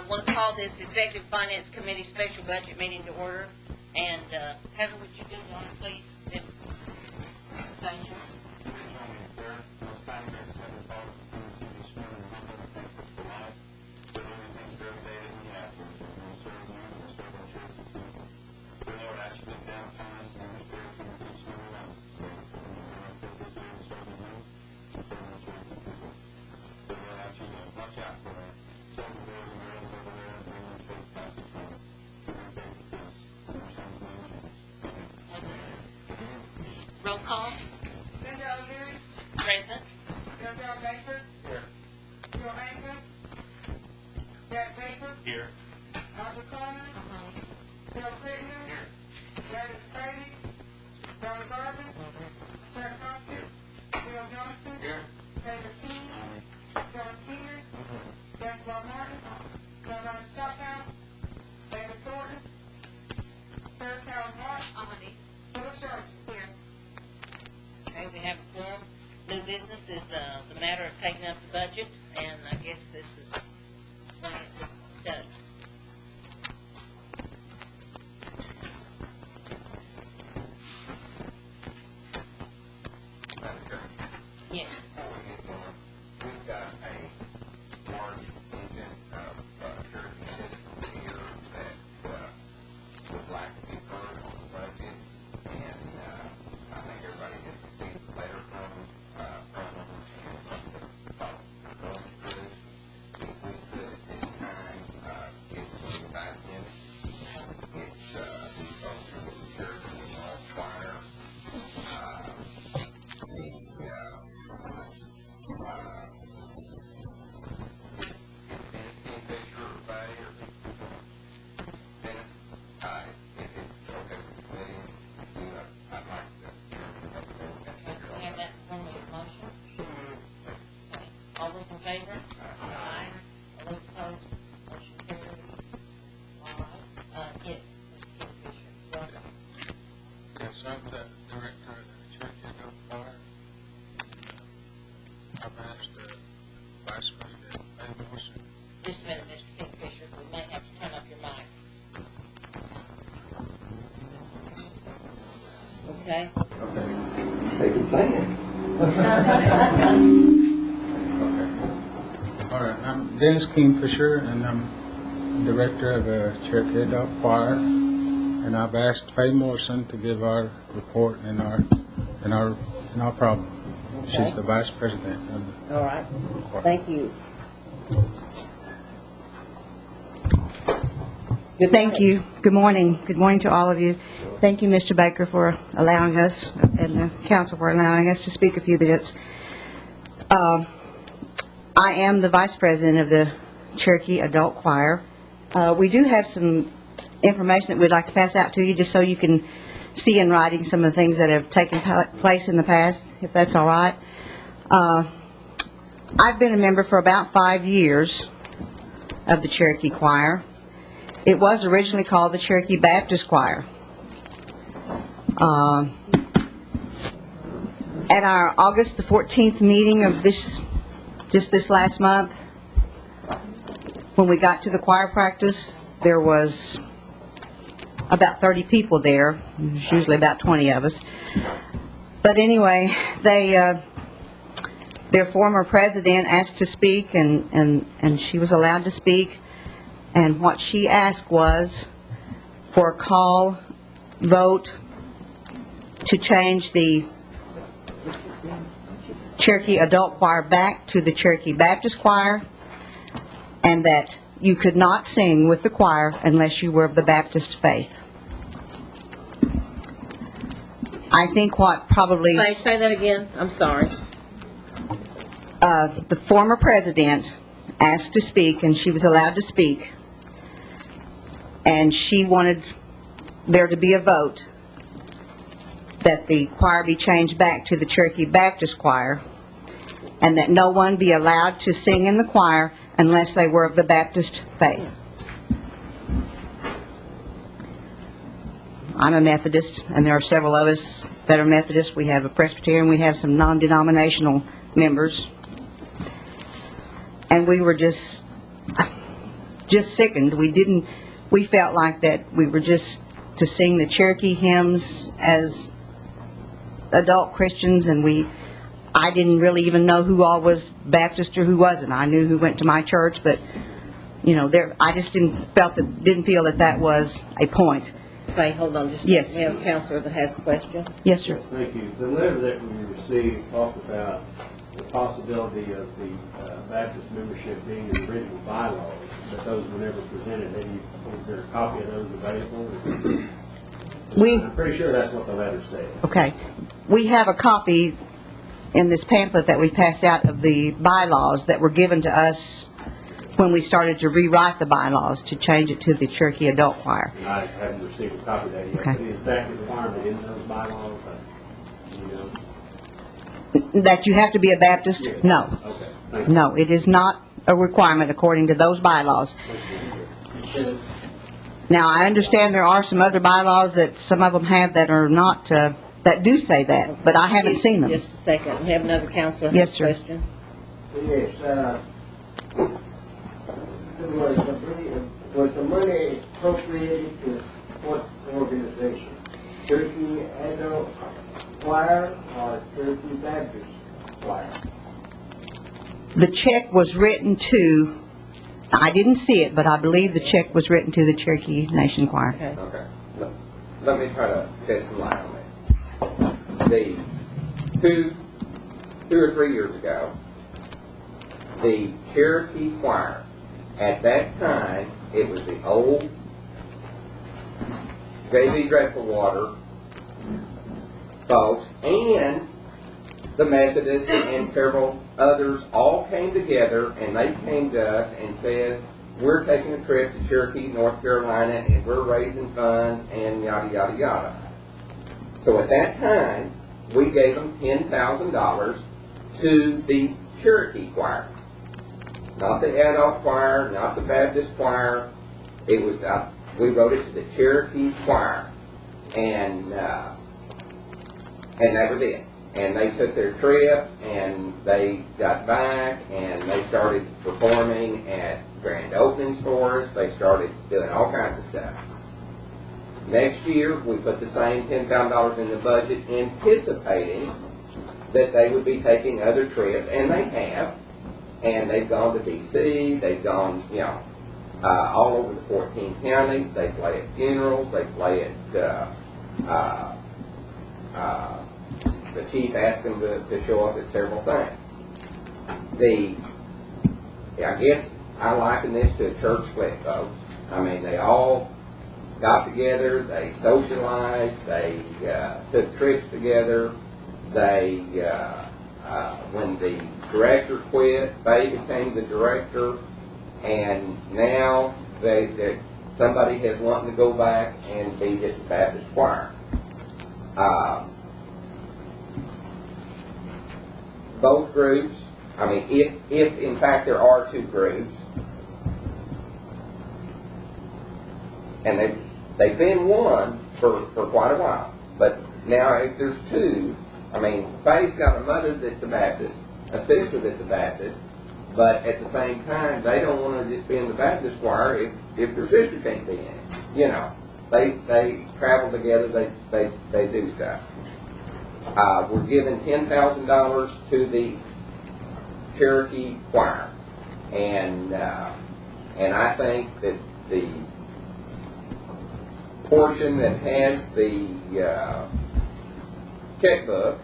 want to call this Executive Finance Committee Special Budget Meeting to order. And Heather, would you do the honor, please? Tim. Thank you. Roll call. Linda O'Leary. Present. Joe Baker. Here. Bill Hankins. Jack Baker. Here. Roger Coleman. Bill Crittenden. Here. Gladys Brady. Charlie Garvin. Cherokee. Bill Johnson. Here. David King. John Keener. Jack Martin. John Stockhouse. David Thornton. Sarah Calvin Hart. Phyllis Sherman. Here. Okay, we have a forum. New business is the matter of taking up the budget, and I guess this is when it does. Yes. We've got a large contingent of Cherokee citizens here that would like to be heard on the budget, and I think everybody has received a letter from them, and some of the thought going through. If we could at this time get some back in, it's these folks are with the Cherokee Adult Choir. We have that form of the motion. Okay. All those in favor? Aye. All those opposed? Motion carries. All right. Yes. Mr. Kingfisher. Welcome. Yes, I'm the director of the Cherokee Adult Choir. I've asked the Vice President, Amy Morrison. Just a minute, Mr. Kingfisher. We may have to turn up your mic. Okay. They can sing. All right, I'm Dennis Kingfisher, and I'm director of the Cherokee Adult Choir. And I've asked Faye Morrison to give our report and our problem. Okay. She's the Vice President of the All right. choir. Thank you. Thank you. Good morning. Good morning to all of you. Thank you, Mr. Baker, for allowing us, and the council for allowing us to speak a few minutes. I am the vice president of the Cherokee Adult Choir. We do have some information that we'd like to pass out to you, just so you can see in writing some of the things that have taken place in the past, if that's all right. I've been a member for about 5 years of the Cherokee Choir. It was originally called the Cherokee Baptist Choir. At our August the 14th meeting of just this last month, when we got to the choir practice, there was about 30 people there. There's usually about 20 of us. But anyway, their former president asked to speak, and she was allowed to speak. And what she asked was for a call vote to change the Cherokee Adult Choir back to the Cherokee Baptist Choir, and that you could not sing with the choir unless you were of the Baptist faith. I think what probably... Say that again. I'm sorry. The former president asked to speak, and she was allowed to speak, and she wanted there to be a vote that the choir be changed back to the Cherokee Baptist Choir, and that no one be allowed to sing in the choir unless they were of the Baptist faith. I'm a Methodist, and there are several of us that are Methodists. We have a Presbyterian, we have some non-denominational members. And we were just just sickened. We felt like that we were just to sing the Cherokee hymns as adult Christians, and I didn't really even know who all was Baptist or who wasn't. I knew who went to my church, but, I just didn't feel that was a point. Okay, hold on just a Yes. second. We have a counselor that has a question. Yes, sir. Yes, thank you. The letter that we received talked about the possibility of the Baptist membership being in the original bylaws, but those were never presented. Is there a copy of those available? I'm pretty sure that's what the letter said. Okay. We have a copy in this pamphlet that we passed out of the bylaws that were given to us when we started to rewrite the bylaws to change it to the Cherokee Adult Choir. And I haven't received a copy of that yet. Okay. But is that the requirement in those bylaws? You know? That you have to be a Baptist? Yes. No. Okay. Thank you. No, it is not a requirement according to those bylaws. Now, I understand there are some other bylaws that some of them have that are not, that do say that, but I haven't seen them. Just a second. We have another counselor that Yes, has sir. a question. Yes, was the money appropriated to what organization? Cherokee Adult Choir or Cherokee Baptist Choir? The check was written to, I didn't see it, but I believe the check was written to the Cherokee Nation Choir. Okay. Okay. Let me try to shed some light on that. The two or 3 years ago, the Cherokee Choir, at that time, it was the old J.B. Dreadfulwater folks and the Methodists and several others all came together, and they came to us and says, we're taking a trip to Cherokee, North Carolina, and we're raising funds, and yada, yada, yada. So at that time, we gave them $10,000 to the Cherokee Choir. Not the adult choir, not the Baptist choir. It was, we wrote it to the Cherokee Choir. And that was it. And they took their trip, and they got back, and they started performing at grand openings for us. They started doing all kinds of stuff. Next year, we put the same $10,000 in the budget, anticipating that they would be taking other trips, and they have. And they've gone to D.C., they've gone, all over the 14 counties. They play at funerals, they play at, the chief asked them to show up at several things. I guess I liken this to a church split, folks. I mean, they all got together, they socialized, they took trips together, they, when the director quit, they became the director, and now somebody has wanted to go back and be just a Baptist choir. Both groups, I mean, if in fact there are two groups, and they've been one for quite a while, but now if there's two, I mean, Faye's got a mother that's a Baptist, a sister that's a Baptist, but at the same time, they don't want to just be in the Baptist choir if their sister can't be in it. They travel together, they do stuff. We're giving $10,000 to the Cherokee Choir, and I think that the portion that has the checkbook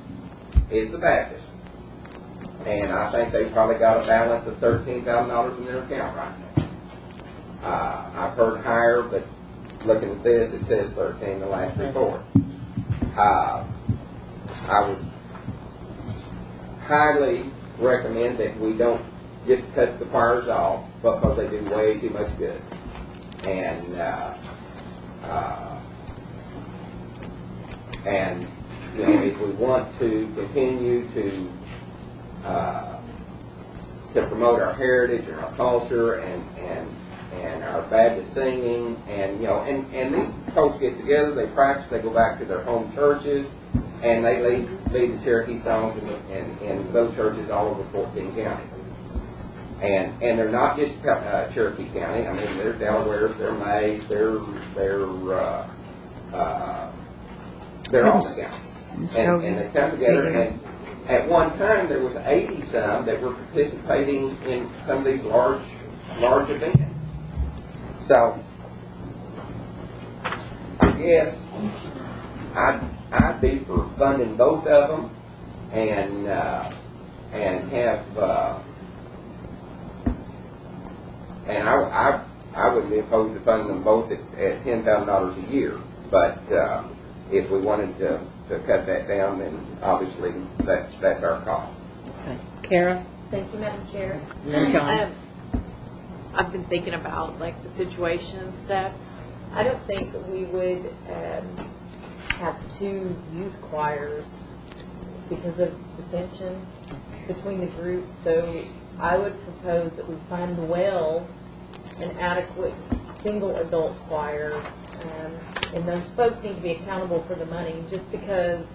is the Baptist. And I think they've probably got a balance of $13,000 in their account right now. I've heard higher, but looking at this, it says 13 the last report. I would highly recommend that we don't just cut the choirs off because they do way too much good. And if we want to continue to promote our heritage and our culture and our Baptist singing, and these folks get together, they practice, they go back to their home churches, and they lead the Cherokee songs in those churches all over 14 counties. And they're not just Cherokee County. I mean, they're Delaware's, they're May's, they're all the county. And they come together, and at one time there was 80 some that were participating in some of these large events. So I guess I'd be for funding both of them and have and I wouldn't be opposed to funding them both at $10,000 a year. But if we wanted to cut that down, then obviously that's our call. Okay. Kara? Thank you, Madam Chair. And John? I've been thinking about like the situation and stuff. I don't think we would have two youth choirs because of dissension between the groups. So I would propose that we find well an adequate single adult choir, and those folks need to be accountable for the money. Just because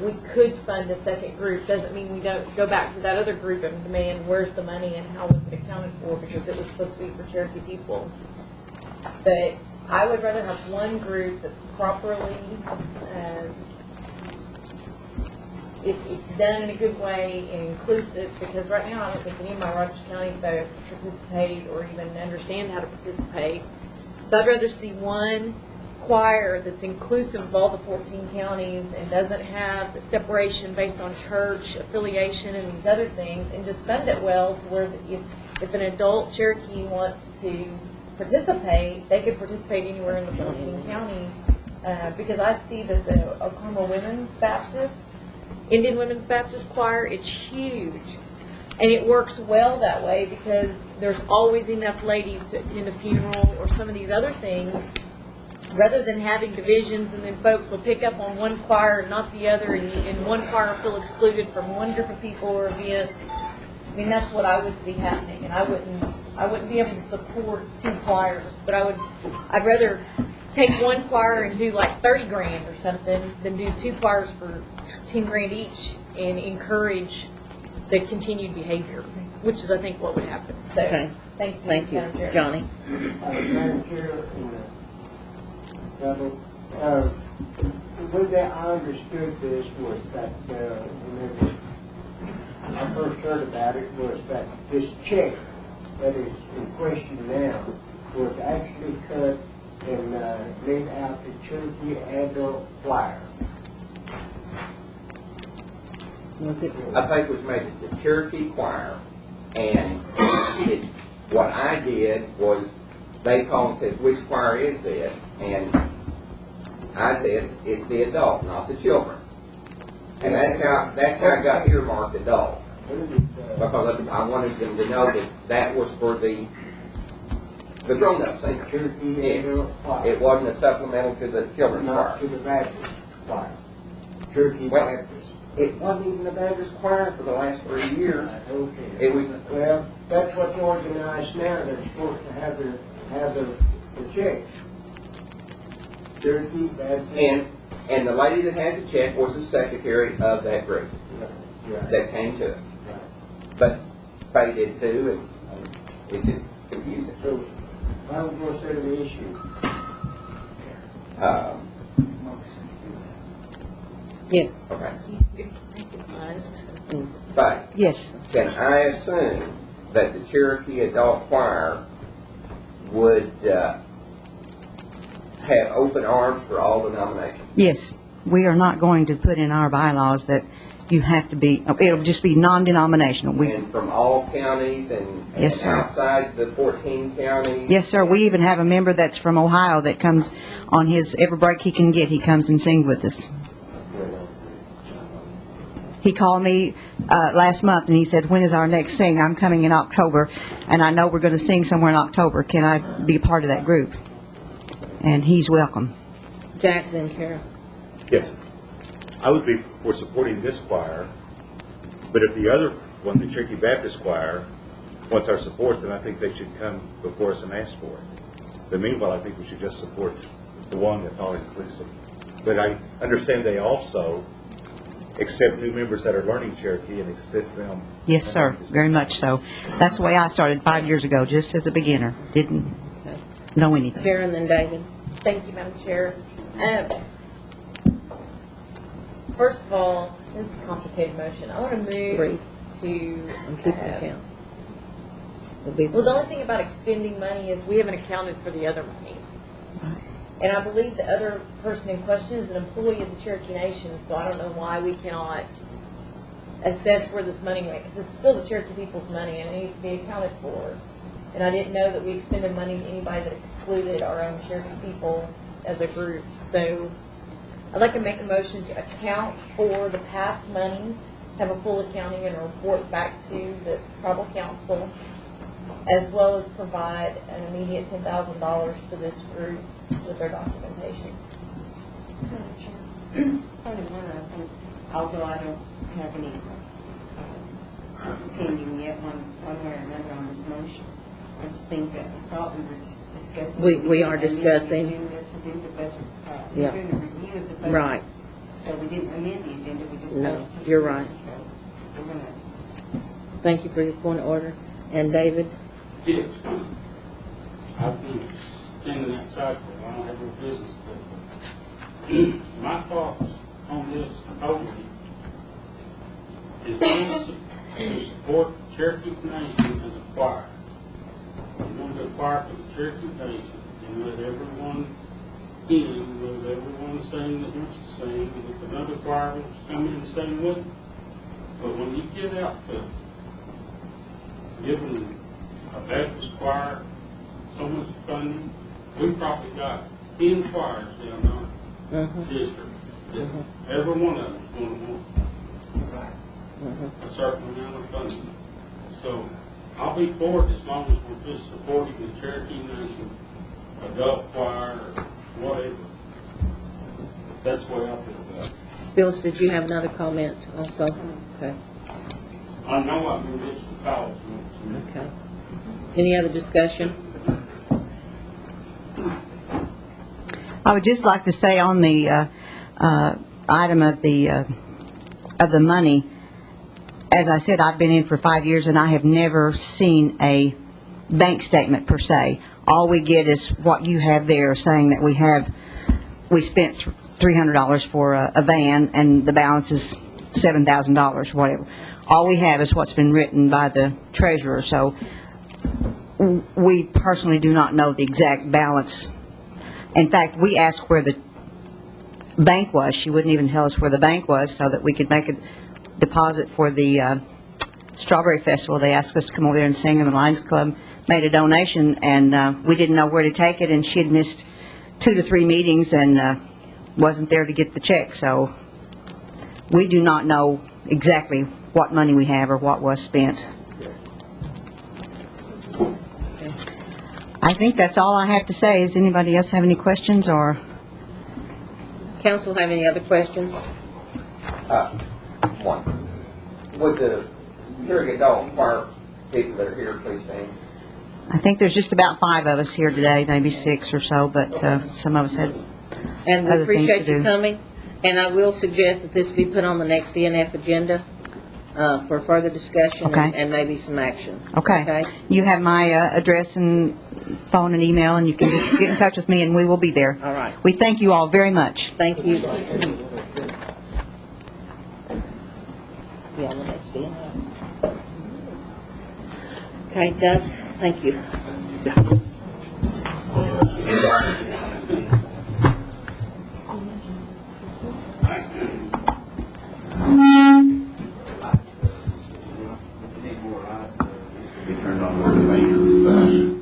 we could fund a second group doesn't mean we don't go back to that other group and demand where's the money and how was it accounted for, because it was supposed to be for Cherokee people. But I would rather have one group that's properly, it's done in a good way and inclusive, because right now I don't think any of my Rogers County folks participate or even understand how to participate. So I'd rather see one choir that's inclusive of all the 14 counties and doesn't have the separation based on church affiliation and these other things, and just fund it well to where if an adult Cherokee wants to participate, they could participate anywhere in the 14 counties. Because I see that the Oklahoma Women's Baptist, Indian Women's Baptist Choir, it's huge. And it works well that way because there's always enough ladies to attend a funeral or some of these other things, rather than having divisions and then folks will pick up on one choir and not the other, and one choir will feel excluded from one group of people or event. I mean, that's what I would see happening, and I wouldn't be able to support two choirs, but I'd rather take one choir and do like 30 grand or something than do two choirs for 10 grand each and encourage the continued behavior, which is, I think, what would happen. So, Okay. thank you, Thank you. Johnny? Madam Chair, the way that I understood this was that, whenever I first heard about it, was that this check that is in question now was actually cut and laid out to Cherokee Adult Choir. Was it? I think it was made at the Cherokee Choir, and what I did was they called and said, which choir is this? And I said, it's the adult, not the children. And that's how I got earmarked adult. Because I wanted them to know that was for the grown-up singer. Cherokee Yes. Adult Choir. It wasn't a supplemental to the children's Not choir. to the Baptist Choir. Cherokee Well, Baptist. It wasn't even a Baptist choir for the last 3 years. Okay. It was, Well, that's what's organized now. They're supposed to have the checks. Cherokee Baptist. and the lady that has the check was the secretary of that group Right. that came to us. Right. But Faye did too, and it's just confusing. So, I was going to say the issue. Yes. Okay. Mm. But Yes. can I assume that the Cherokee Adult Choir would have open arms for all denominations? Yes. We are not going to put in our bylaws that you have to be, it'll just be non-denominational. And from all counties and Yes, sir. outside the 14 counties? Yes, sir. We even have a member that's from Ohio that comes on every break he can get, he comes and sings with us. He called me last month and he said, when is our next sing? I'm coming in October, and I know we're going to sing somewhere in October. Can I be a part of that group? And he's welcome. Jack, then Kara. Yes. I would be for supporting this choir, but if the other one, the Cherokee Baptist Choir, wants our support, then I think they should come before us and ask for it. But meanwhile, I think we should just support the one that's all inclusive. But I understand they also, accept new members that are learning Cherokee and assist them. Yes, sir, very much so. That's the way I started 5 years ago, just as a beginner. Didn't know anything. Karen and David. Thank you, Madam Chair. First of all, this is a complicated motion. I want to move Three. to. I'm keeping count. Well, the only thing about expending money is we haven't accounted for the other money. And I believe the other person in question is an employee of the Cherokee Nation, so I don't know why we cannot assess where this money went, because it's still the Cherokee people's money and it needs to be accounted for. And I didn't know that we extended money to anybody that excluded our own Cherokee people as a group. So I'd like to make a motion to account for the past monies, have a full accounting and a report back to the tribal council, as well as provide an immediate $10,000 to this group with their documentation. Point of order, I think, although I don't have any opinion yet one way or another on this motion, I just think that I thought we were just discussing. We are discussing. To do the budget, Yeah. doing a review of the budget. Right. So we didn't amend the agenda, we just. No, voted to you're do it. right. So we're going to. Thank you for your point of order. And David? Yes. I've been standing outside for a while, I have no business to. My thoughts on this totally is to support Cherokee Nation as a choir. We want to choir for the Cherokee Nation and let everyone in, let everyone sing that wants to sing, and if another choir wants to come in and sing with them. But when you get out to giving a Baptist choir so much funding, we probably got 10 choirs down our district. That every one of them is going to want a certain amount of funding. So I'll be for it as long as we're just supporting the Cherokee Nation adult choir or whatever. That's the way I feel about it. Phyllis, did you have another comment also? Okay. I know I've been rich to college. Okay. Any other discussion? I would just like to say on the item of the money, as I said, I've been in for 5 years and I have never seen a bank statement per se. All we get is what you have there saying that we spent $300 for a van and the balance is $7,000, whatever. All we have is what's been written by the treasurer, so we personally do not know the exact balance. In fact, we asked where the bank was. She wouldn't even tell us where the bank was so that we could make a deposit for the Strawberry Festival. They asked us to come over there and sing, and the Lions Club made a donation, and we didn't know where to take it, and she had missed 2 to 3 meetings and wasn't there to get the check. So we do not know exactly what money we have or what was spent. I think that's all I have to say. Does anybody else have any questions or? Council have any other questions? One. Would the Cherokee adult choir people that are here please stand? I think there's just about 5 of us here today, maybe 6 or so, but some of us had And we other things to appreciate you do. coming. And I will suggest that this be put on the next DNF agenda for further discussion Okay. and maybe some action. Okay. You have my address and phone and email, and you can just get in touch with me, and we will be there. All right. We thank you all very much. Thank you. Be on the next DNF. Okay, Doug, thank you. Be turned on for the fans.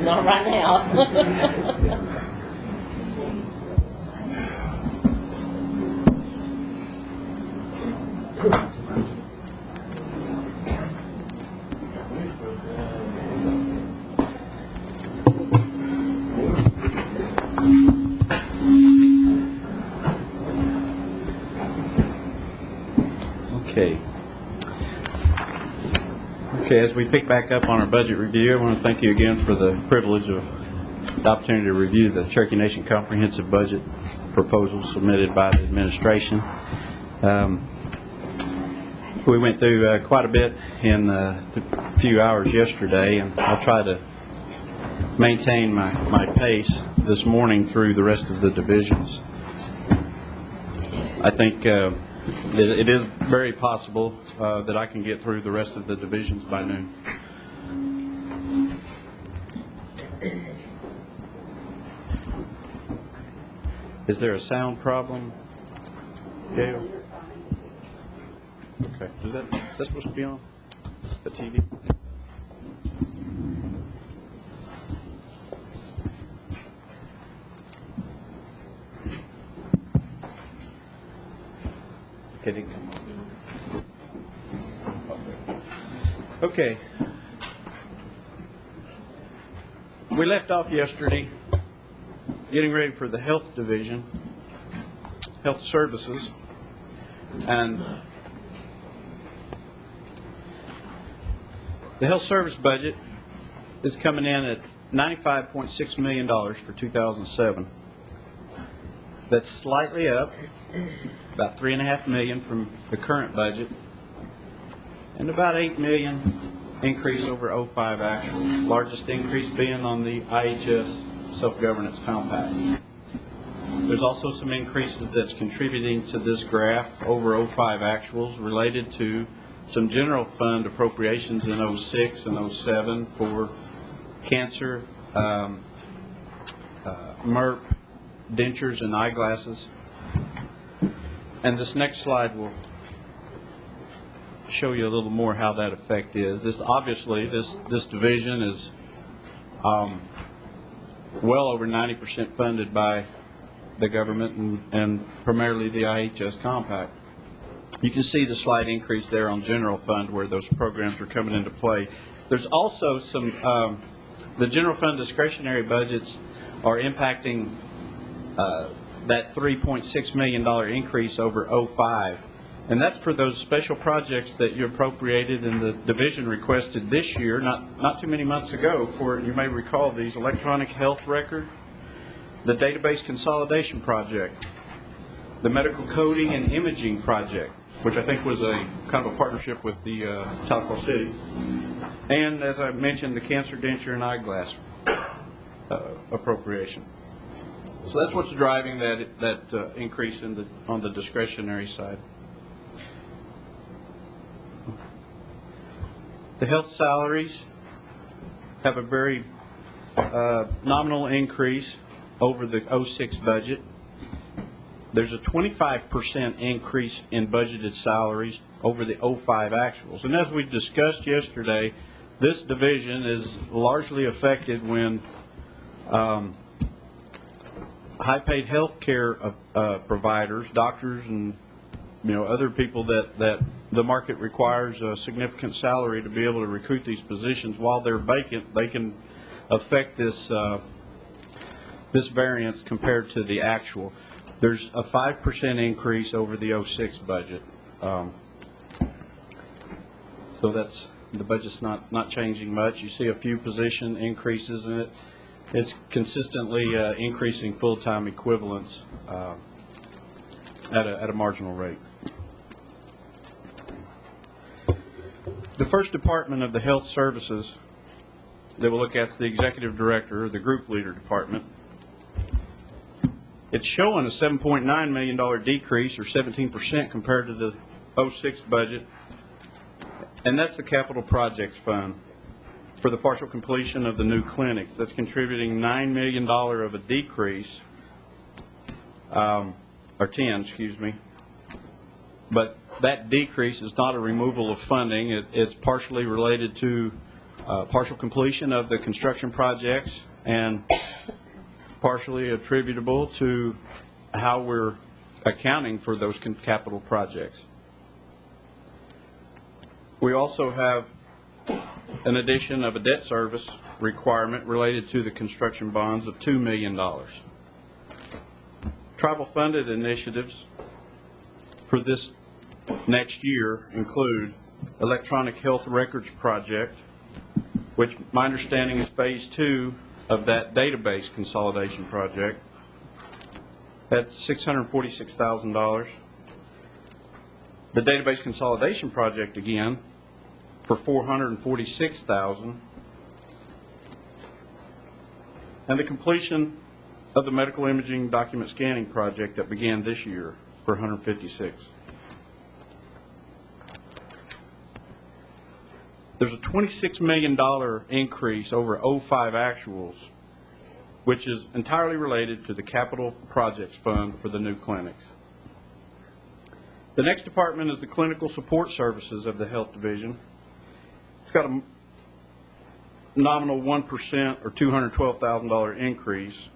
Not right now. Okay. Okay, as we pick back up on our budget review, I want to thank you again for the privilege of the opportunity to review the Cherokee Nation Comprehensive Budget proposal submitted by the administration. We went through quite a bit in a few hours yesterday, and I'll try to maintain my pace this morning through the rest of the divisions. I think it is very possible that I can get through the rest of the divisions by noon. Is there a sound problem, Gail? Okay. Is that supposed to be on the TV? Okay. Okay. We left off yesterday getting ready for the health division, health services, and the health service budget is coming in at $95.6 million for 2007. That's slightly up, about $3.5 million from the current budget, and about $8 million increase over 05 actual. Largest increase being on the IHS Self-Governance Compact. There's also some increases that's contributing to this graph over 05 actuals related to some general fund appropriations in 06 and 07 for cancer, MERP, dentures, and eyeglasses. And this next slide will show you a little more how that effect is. This obviously, this division is well over 90% funded by the government and primarily the IHS Compact. You can see the slight increase there on general fund where those programs are coming into play. There's also some, the general fund discretionary budgets are impacting that $3.6 million increase over 05. And that's for those special projects that you appropriated and the division requested this year, not too many months ago, for, you may recall, these electronic health record, the database consolidation project, the medical coding and imaging project, which I think was a kind of a partnership with the Tahlequah City, and as I mentioned, the cancer, denture, and eyeglass appropriation. So that's what's driving that increase on the discretionary side. The health salaries have a very nominal increase over the 06 budget. There's a 25% increase in budgeted salaries over the 05 actuals. And as we discussed yesterday, this division is largely affected when high-paid health care providers, doctors, and other people that the market requires a significant salary to be able to recruit these positions. While they're vacant, they can affect this this variance compared to the actual. There's a 5% increase over the 06 budget. So that's, the budget's not changing much. You see a few position increases in it. It's consistently increasing full-time equivalents at a marginal rate. The first department of the health services that we'll look at is the executive director, or the group leader department. It's showing a $7.9 million decrease, or 17% compared to the 06 budget, and that's the capital projects fund for the partial completion of the new clinics. That's contributing $9 million of a decrease, or 10, excuse me. But that decrease is not a removal of funding. It's partially related to partial completion of the construction projects and partially attributable to how we're accounting for those capital projects. We also have an addition of a debt service requirement related to the construction bonds of $2 million. Tribal funded initiatives for this next year include electronic health records project, which my understanding is phase 2 of that database consolidation project. That's $646,000. The database consolidation project again for $446,000. And the completion of the medical imaging document scanning project that began this year for $156,000. There's a $26 million increase over 05 actuals, which is entirely related to the capital projects fund for the new clinics. The next department is the clinical support services of the health division. It's got a nominal 1% or $212,000 increase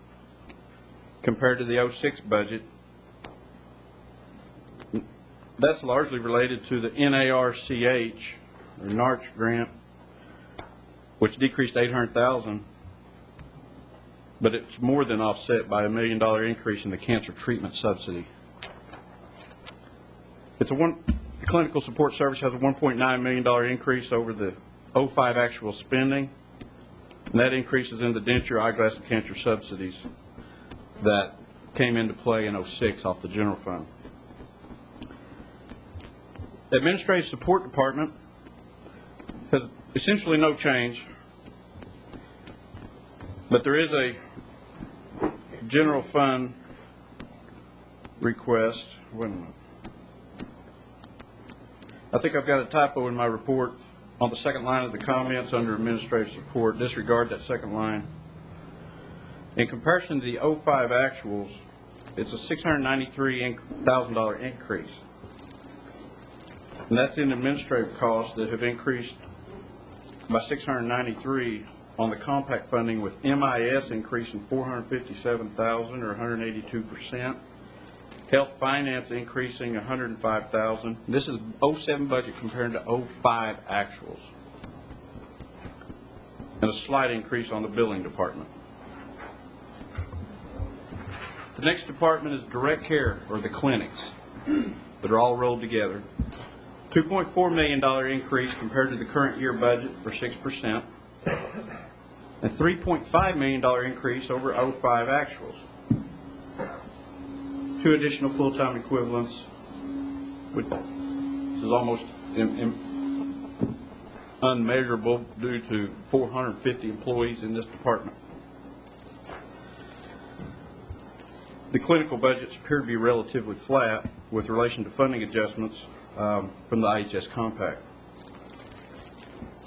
compared to the 06 budget. That's largely related to the NARCH or NARCH grant, which decreased $800,000, but it's more than offset by $1 million increase in the cancer treatment subsidy. The clinical support service has a $1.9 million increase over the 05 actual spending, and that increase is in the denture, eyeglass, and cancer subsidies that came into play in 06 off the general fund. The administrative support department has essentially no change, but there is a general fund request. Wait a minute. I think I've got a typo in my report on the second line of the comments under administrative support. Disregard that second line. In comparison to the 05 actuals, it's a $693,000 increase. And that's in administrative costs that have increased by $693 on the compact funding, with MIS increasing $457,000 or 182%. Health finance increasing $105,000. This is 07 budget compared to 05 actuals. And a slight increase on the billing department. The next department is direct care, or the clinics, that are all rolled together. $2.4 million increase compared to the current year budget for 6%, and $3.5 million increase over 05 actuals. 2 additional full-time equivalents, which is almost unmeasurable due to 450 employees in this department. The clinical budgets appear to be relatively flat with relation to funding adjustments from the IHS compact.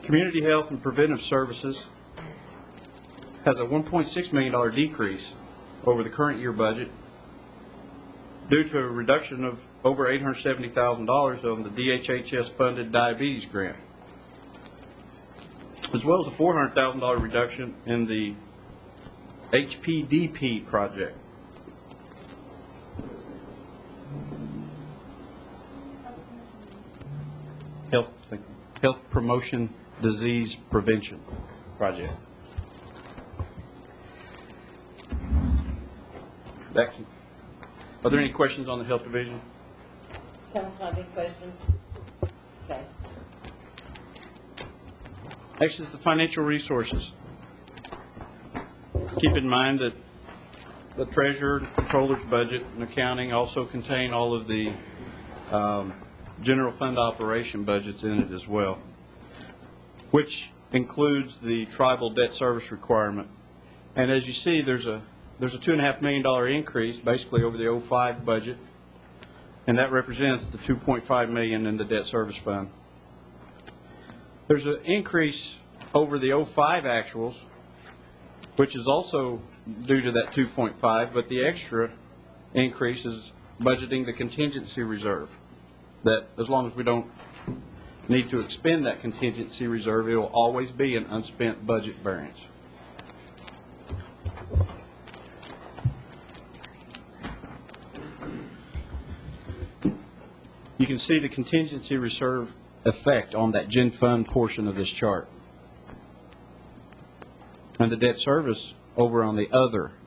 Community health and preventive services has a $1.6 million decrease over the current year budget due to a reduction of over $870,000 on the DHHS funded diabetes grant, as well as a $400,000 reduction in the HPDP project. Health Promotion Disease Prevention Project. Are there any questions on the health division? Council have any questions? Okay. Next is the financial resources. Keep in mind that the treasurer, controller's budget, and accounting also contain all of the general fund operation budgets in it as well, which includes the tribal debt service requirement. And as you see, there's a $2.5 million increase basically over the 05 budget, and that represents the $2.5 million in the debt service fund. There's an increase over the 05 actuals, which is also due to that 2.5, but the extra increase is budgeting the contingency reserve, that as long as we don't need to expend that contingency reserve, it will always be an unspent budget variance. You can see the contingency reserve effect on that gen fund portion of this chart. And the debt service over on the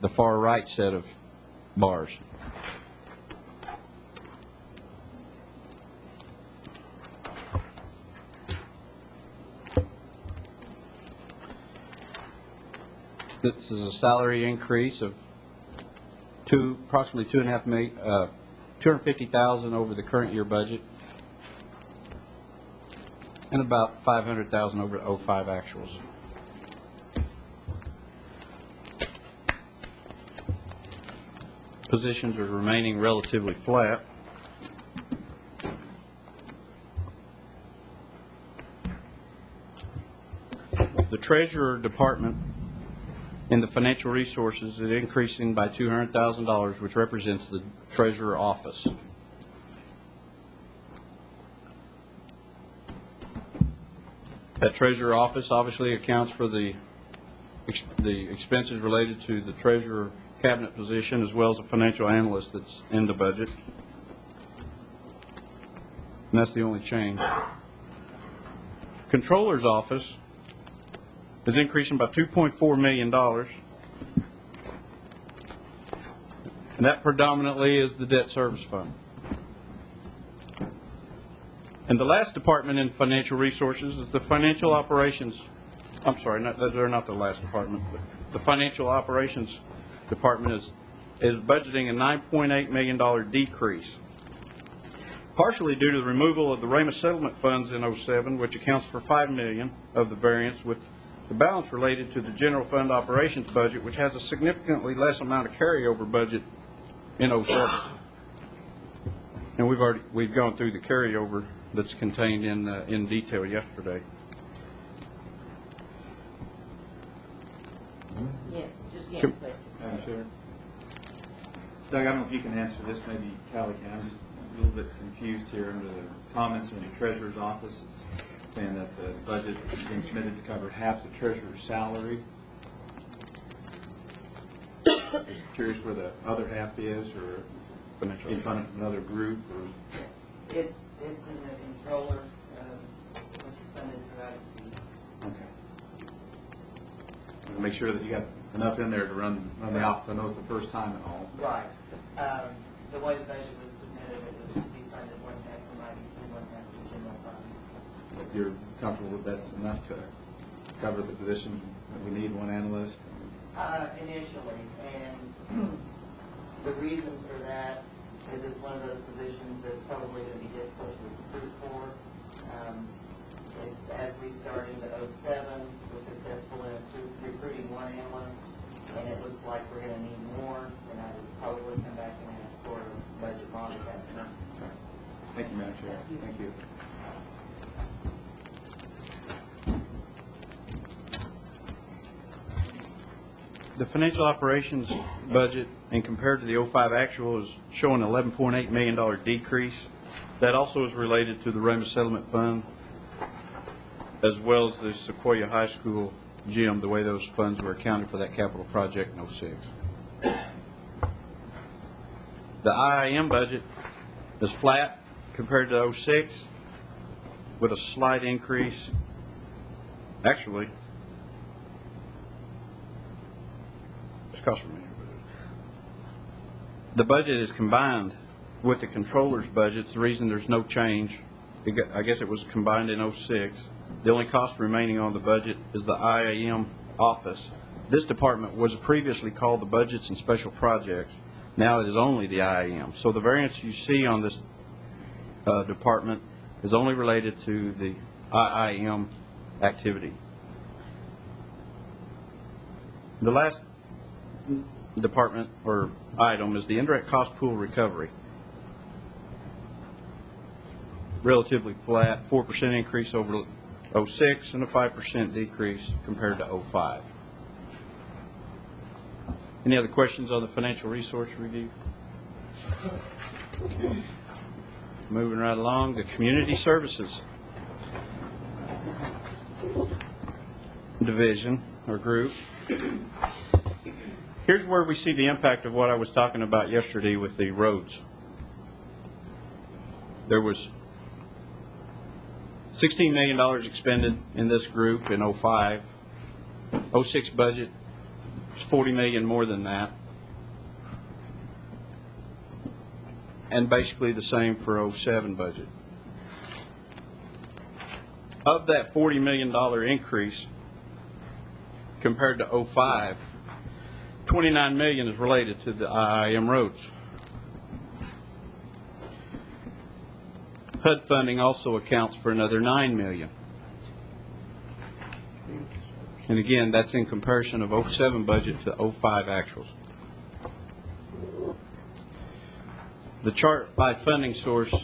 far right set of bars. This is a salary increase of approximately $250,000 over the current year budget, and about $500,000 over the 05 actuals. Positions are remaining relatively flat. The Treasurer Department in the Financial Resources is increasing by $200,000, which represents the Treasurer Office. That Treasurer Office obviously accounts for the expenses related to the Treasurer Cabinet position, as well as a financial analyst that's in the budget. And that's the only change. Controller's Office is increasing by $2.4 million. And that predominantly is the debt service fund. And the last department in financial resources is the financial operations. I'm sorry, they're not the last department. But the financial operations department is budgeting a $9.8 million decrease, partially due to the removal of the Rama settlement funds in 07, which accounts for $5 million of the variance, with the balance related to the general fund operations budget, which has a significantly less amount of carryover budget in 07. And we've gone through the carryover that's contained in detail yesterday. Yes, just Yeah, Can- please. Madam Chair. Doug, I don't know if you can answer this, maybe Callie can. I'm just a little bit confused here under the comments in the Treasurer's office, it's saying that the budget is being submitted to cover half the Treasurer's salary. Just curious where the other half is, or in front of another group, or? It's in the controllers, which is funded through IDC. Okay. Make sure that you got enough in there to run the office. I know it's the first time and all. Right. The way the budget was submitted, it was to be funded one half from IDC, one half from general fund. If you're comfortable that that's enough to cover the position, that we need one analyst? Initially, and the reason for that is it's one of those positions that's probably going to be difficult to recruit for. As we start into 07, we're successful in recruiting one analyst, and it looks like we're going to need more, and I probably would come back and ask for a budget bond at that time. Thank you, Madam Chair. Thank you. The financial operations budget, and compared to the 05 actual, is showing an $11.8 million decrease. That also is related to the Rama Settlement Fund, as well as the Sequoia High School gym, the way those funds were accounted for that capital project in 06. The IIM budget is flat compared to 06, with a slight increase. Actually, the budget is combined with the controller's budget. The reason there's no change, I guess it was combined in 06. The only cost remaining on the budget is the IAM office. This department was previously called the Budgets and Special Projects. Now it is only the IAM. So the variance you see on this department is only related to the IAM activity. The last department or item is the indirect cost pool recovery. Relatively flat, 4% increase over 06 and a 5% decrease compared to 05. Any other questions on the financial resource review? Okay. Moving right along, the community services division or group. Here's where we see the impact of what I was talking about yesterday with the roads. There was $16 million expended in this group in 05. 06 budget was $40 million more than that. And basically the same for 07 budget. Of that $40 million increase compared to 05, $29 million is related to the IIM roads. HUD funding also accounts for another $9 million. And again, that's in comparison of 07 budget to 05 actuals. The chart by funding source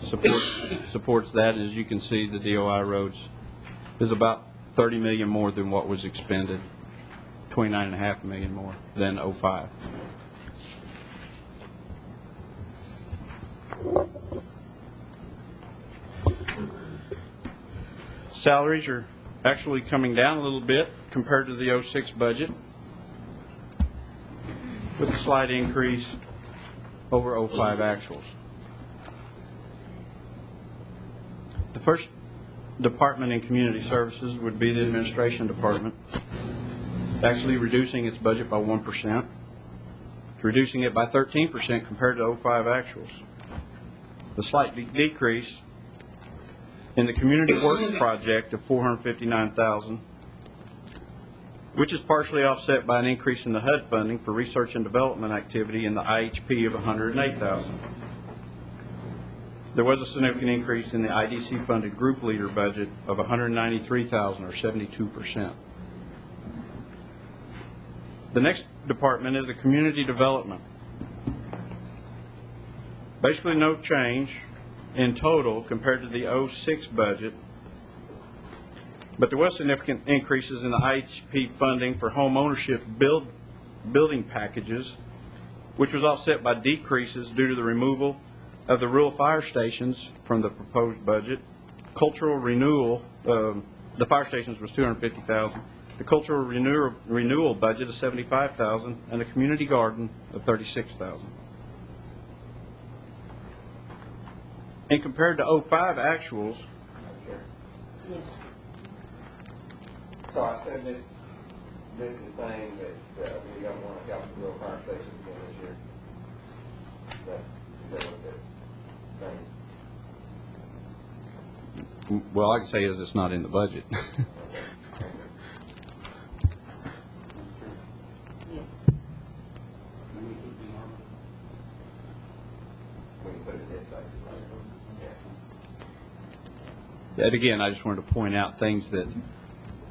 supports that, and as you can see, the DOI roads is about $30 million more than what was expended, $29.5 million more than 05. Salaries are actually coming down a little bit compared to the 06 budget, with a slight increase over 05 actuals. The first department in community services would be the administration department, actually reducing its budget by 1%. It's reducing it by 13% compared to 05 actuals. The slight decrease in the community works project of $459,000, which is partially offset by an increase in the HUD funding for research and development activity in the IHP of $108,000. There was a significant increase in the IDC-funded group leader budget of $193,000, or 72%. The next department is the community development. Basically no change in total compared to the 06 budget, but there was significant increases in the IHP funding for home ownership building packages, which was offset by decreases due to the removal of the rural fire stations from the proposed budget. Cultural renewal, the fire stations was $250,000. The cultural renewal budget of $75,000, and the community garden of $36,000. And compared to 05 actuals, So I said this is saying that we don't want to help the rural fire stations again this year. Is that what they're saying? well, I can say is it's not in the budget. And again, I just wanted to point out things that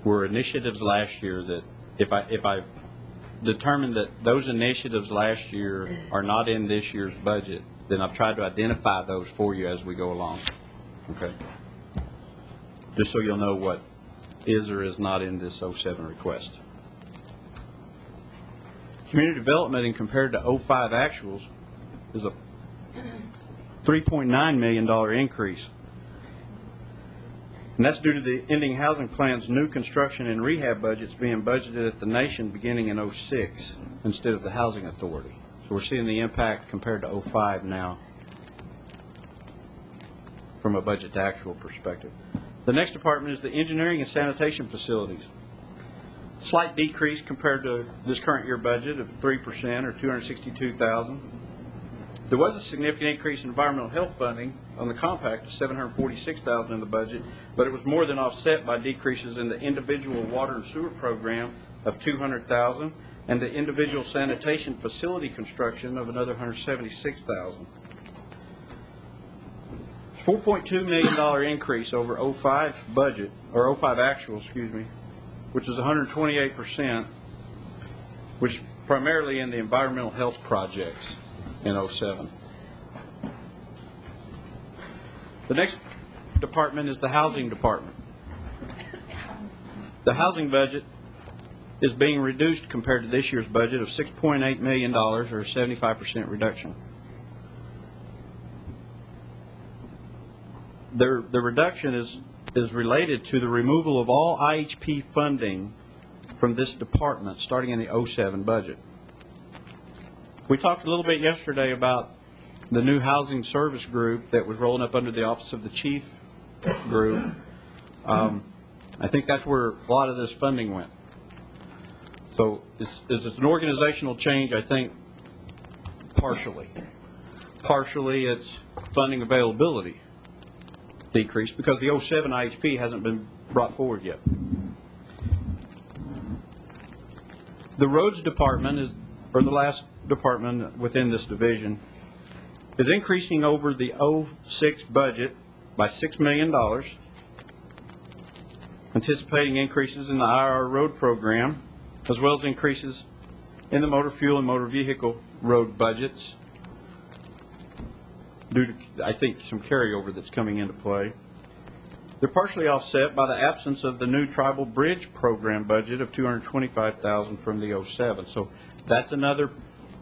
were initiatives last year that if I determined that those initiatives last year are not in this year's budget, then I've tried to identify those for you as we go along. Okay? Just so you'll know what is or is not in this 07 request. Community development in compared to 05 actuals is a $3.9 million increase. And that's due to the ending housing plan's new construction and rehab budgets being budgeted at the nation beginning in 06 instead of the housing authority. So we're seeing the impact compared to 05 now from a budget to actual perspective. The next department is the engineering and sanitation facilities. Slight decrease compared to this current year budget of 3%, or $262,000. There was a significant increase in environmental health funding on the compact of $746,000 in the budget, but it was more than offset by decreases in the individual water and sewer program of $200,000 and the individual sanitation facility construction of another $176,000. $4.2 million increase over 05 budget, or 05 actual, which is 128%, which primarily in the environmental health projects in 07. The next department is the housing department. The housing budget is being reduced compared to this year's budget of $6.8 million, or a 75% reduction. The reduction is related to the removal of all IHP funding from this department starting in the 07 budget. We talked a little bit yesterday about the new housing service group that was rolling up under the Office of the Chief group. I think that's where a lot of this funding went. So it's an organizational change, I think, partially. Partially it's funding availability decrease because the 07 IHP hasn't been brought forward yet. The roads department is, or the last department within this division, is increasing over the 06 budget by $6 million, anticipating increases in the IR road program, as well as increases in the motor fuel and motor vehicle road budgets due to, I think, some carryover that's coming into play. They're partially offset by the absence of the new tribal bridge program budget of $225,000 from the 07. So that's another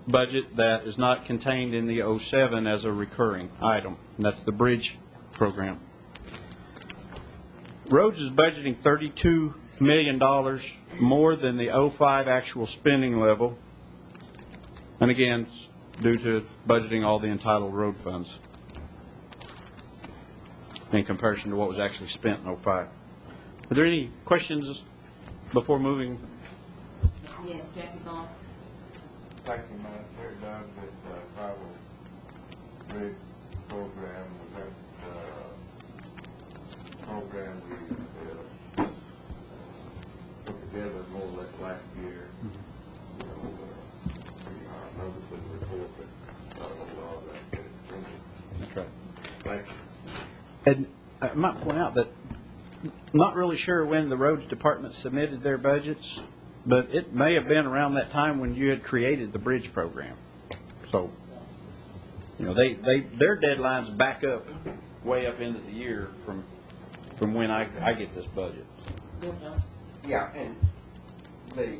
budget that is not contained in the 07 as a recurring item, and that's the bridge program. Roads is budgeting $32 million more than the 05 actual spending level, and again, due to budgeting all the entitled road funds in comparison to what was actually spent in 05. Are there any questions before moving? Yes, Jackie Ball. Thank you, Madam Chair. Doug, this tribal bridge program, was that program we put together more or less last year? You know, I noticed in the report that a lot of that get extended. That's right. Thank you. And I might point out that I'm not really sure when the roads department submitted their budgets, but it may have been around that time when you had created the bridge program. So, you know, their deadlines back up way up into the year from when I get this budget. Bill Johnson. Yeah, and the,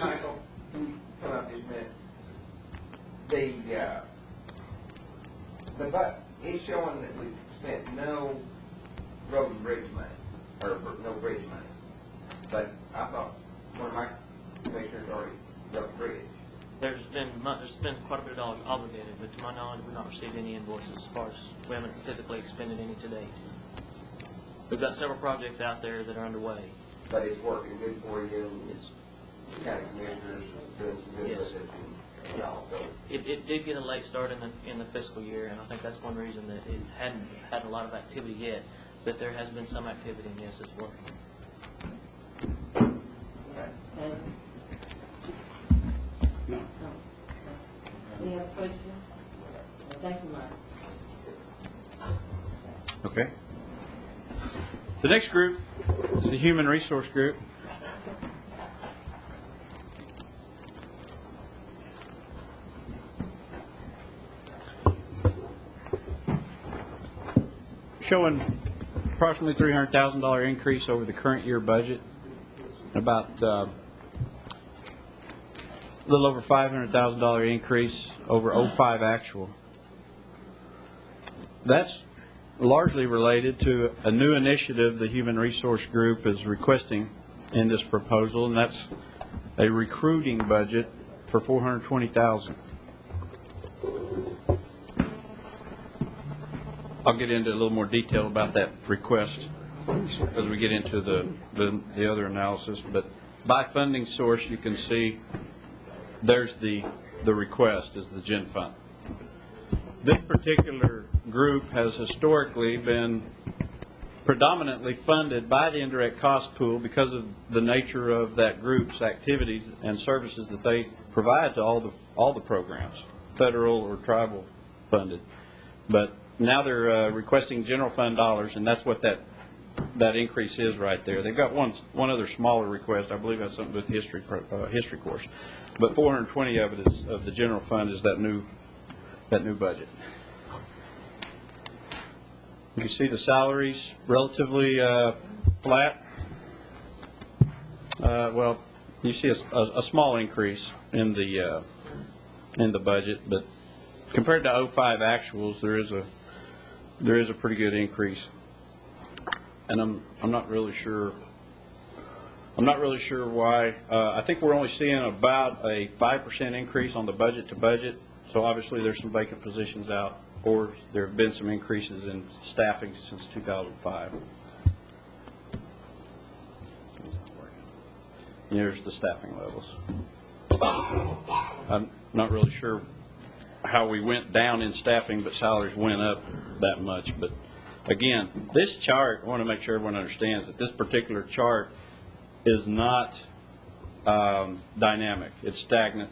Michael, can you come up just a minute? It's showing that we've spent no road and bridge money, or no bridge money. But I thought one of my commissioners already built a bridge. There's been quite a bit of dollars obligated, but to my knowledge, we've not received any invoices as far as we haven't physically expended any to date. We've got several projects out there that are underway. But it's working good for you. Yes. County commissioners doing some good Yes. with it. And all, so It did get a late start in the fiscal year, and I think that's one reason that it hadn't had a lot of activity yet. But there has been some activity, and yes, it's working. No. Any other questions? Thank you, Mike. Okay. The next group is the Human Resource Group. Showing approximately $300,000 increase over the current year budget, about a little over $500,000 increase over 05 actual. That's largely related to a new initiative the Human Resource Group is requesting in this proposal, and that's a recruiting budget for $420,000. I'll get into a little more detail about that request as we get into the other analysis. But by funding source, you can see there's the request is the Gen Fund. This particular group has historically been predominantly funded by the indirect cost pool because of the nature of that group's activities and services that they provide to all the programs, federal or tribal funded. But now they're requesting general fund dollars, and that's what that increase is right there. They've got one other smaller request. I believe that's something with history course, but 420 of it is of the general fund is that new budget. You can see the salaries relatively flat. Well, you see a small increase in the budget, but compared to 05 actuals, there is a pretty good increase. And I'm not really sure. I'm not really sure why. I think we're only seeing about a 5% increase on the budget to budget. So obviously there's some vacant positions out, or there have been some increases in staffing since 2005. And here's the staffing levels. I'm not really sure how we went down in staffing, but salaries went up that much. But again, this chart, I want to make sure everyone understands that this particular chart is not dynamic. It's stagnant.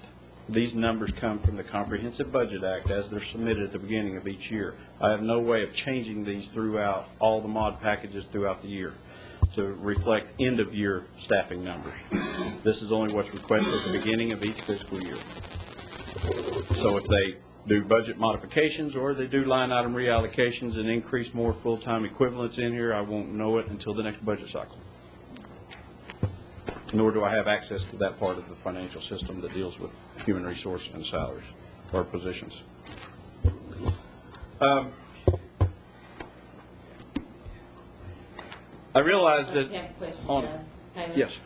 These numbers come from the Comprehensive Budget Act as they're submitted at the beginning of each year. I have no way of changing these throughout all the mod packages throughout the year to reflect end-of-year staffing numbers. This is only what's requested at the beginning of each fiscal year. So if they do budget modifications or they do line item reallocations and increase more full-time equivalents in here, I won't know it until the next budget cycle. Nor do I have access to that part of the financial system that deals with human resource and salaries or positions. I realize that You have a question, on, Taylor? yes.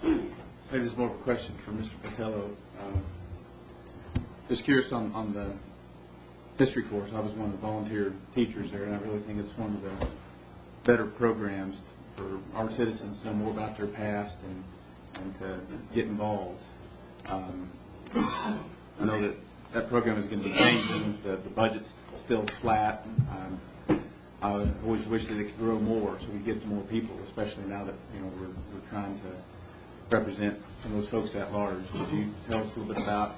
Maybe this is more of a question for Mr. Patello. Just curious on the history course. I was one of the volunteer teachers there, and I really think it's one of the better programs for our citizens to know more about their past and to get involved. I know that program is going to be changing. The budget's still flat. I always wish that it could grow more so we get to more people, especially now that we're trying to represent some of those folks at large. Could you tell us a little bit about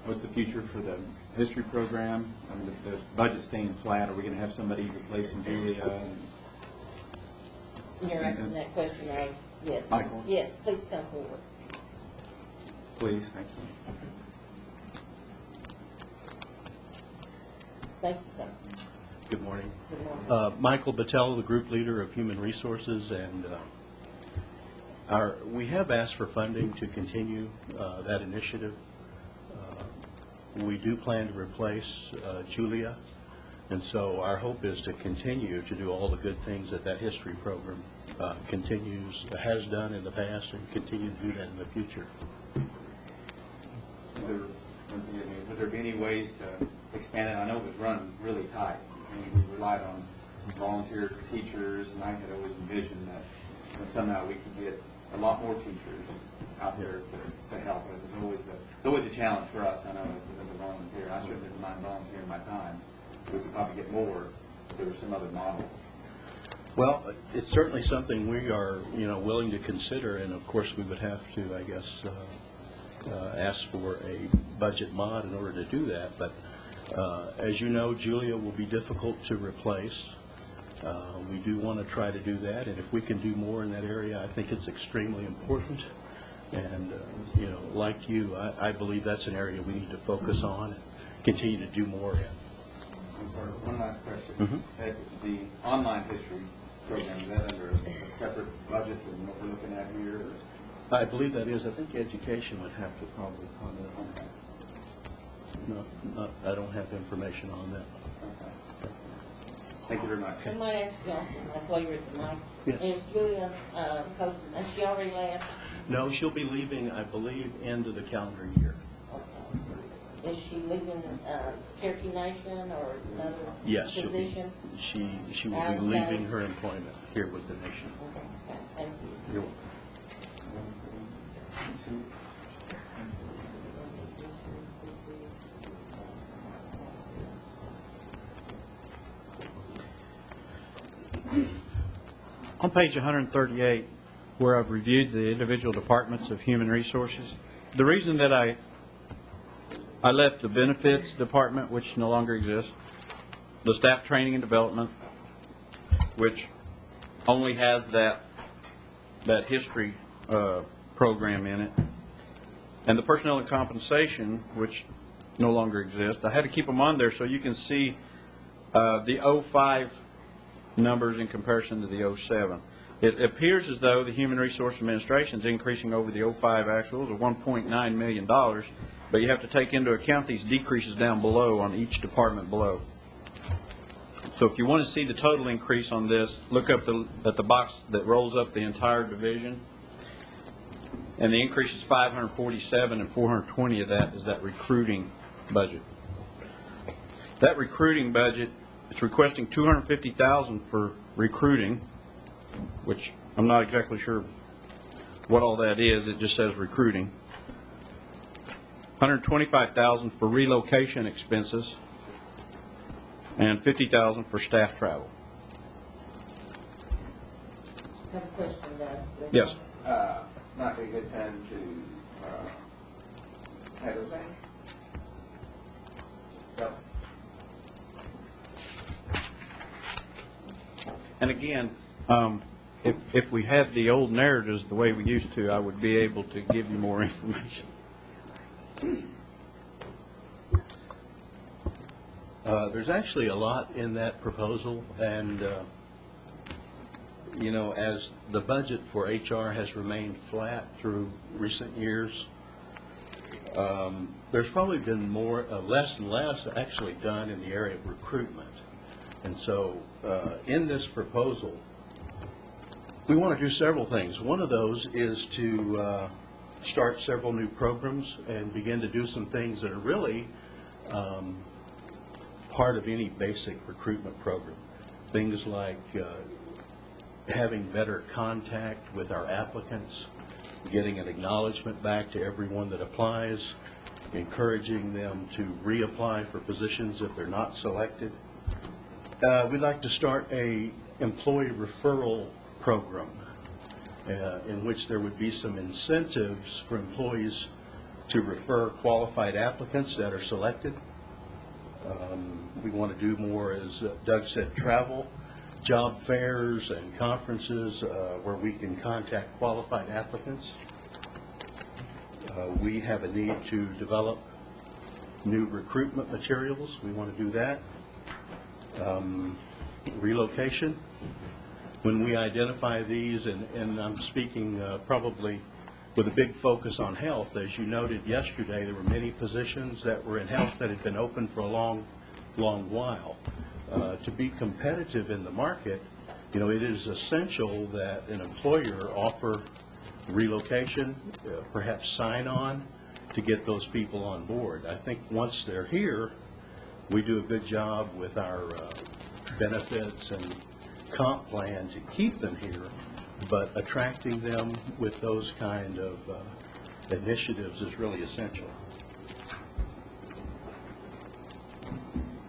what's the future for the history program? I mean, if the budget's staying flat, are we going to have somebody replacing Julia? You're asking that question of, yes. Michael? Yes, please come forward. Please, thank you. Thank you, sir. Good morning. Good morning. Michael Battello, the group leader of Human Resources, and we have asked for funding to continue that initiative. We do plan to replace Julia, and so our hope is to continue to do all the good things that history program has done in the past and continue to do that in the future. Would there be any ways to expand it? I know it was run really tight. I mean, we relied on volunteer teachers, and I had always envisioned that somehow we could get a lot more teachers out there to help. It was always a challenge for us, I know, as a volunteer. I certainly didn't mind volunteering my time. We could probably get more if there was some other model. Well, it's certainly something we are, willing to consider, and of course we would have to, I guess, ask for a budget mod in order to do that. But as you know, Julia will be difficult to replace. We do want to try to do that, and if we can do more in that area, I think it's extremely important. And, like you, I believe that's an area we need to focus on and continue to do more in. I'm sorry, one last question. Mm-hmm. The online history program, is that under a separate budget than what we're looking at here? Or? I believe that is. I think education would have to probably comment on that. No, I don't have information on that. Okay. Thank you very much. I might ask Johnson, while you're at the mic. Yes. Is Julia posted, has she already left? No, she'll be leaving, I believe, end of the calendar year. Okay. Is she leaving Cherokee Nation or another Yes, position? she will be leaving her employment here with the nation. Okay, thank you. You're welcome. On page 138, where I've reviewed the individual departments of human resources, the reason that I left the benefits department, which no longer exists, the staff training and development, which only has that history program in it, and the personnel and compensation, which no longer exists. I had to keep them on there so you can see the 05 numbers in comparison to the 07. It appears as though the Human Resource Administration is increasing over the 05 actuals of $1.9 million, but you have to take into account these decreases down below on each department below. So if you want to see the total increase on this, look up at the box that rolls up the entire division, and the increase is 547, and 420 of that is that recruiting budget. That recruiting budget, it's requesting $250,000 for recruiting, which I'm not exactly sure what all that is. It just says recruiting. $125,000 for relocation expenses, and $50,000 for staff travel. I have a question, Yes. might be a good time to, have those things. So, And again, if we had the old narratives the way we used to, I would be able to give you more information. There's actually a lot in that proposal, and, as the budget for HR has remained flat through recent years, there's probably been less and less actually done in the area of recruitment. And so, in this proposal, we want to do several things. One of those is to start several new programs and begin to do some things that are really part of any basic recruitment program. Things like having better contact with our applicants, getting an acknowledgement back to everyone that applies, encouraging them to reapply for positions if they're not selected. We'd like to start a employee referral program in which there would be some incentives for employees to refer qualified applicants that are selected. We want to do more, as Doug said, travel, job fairs and conferences where we can contact qualified applicants. We have a need to develop new recruitment materials. We want to do that. Relocation. When we identify these, and I'm speaking probably with a big focus on health, as you noted yesterday, there were many positions that were in health that had been open for a long while. To be competitive in the market, it is essential that an employer offer relocation, perhaps sign-on, to get those people on board. I think once they're here, we do a good job with our benefits and comp plan to keep them here, but attracting them with those kind of initiatives is really essential.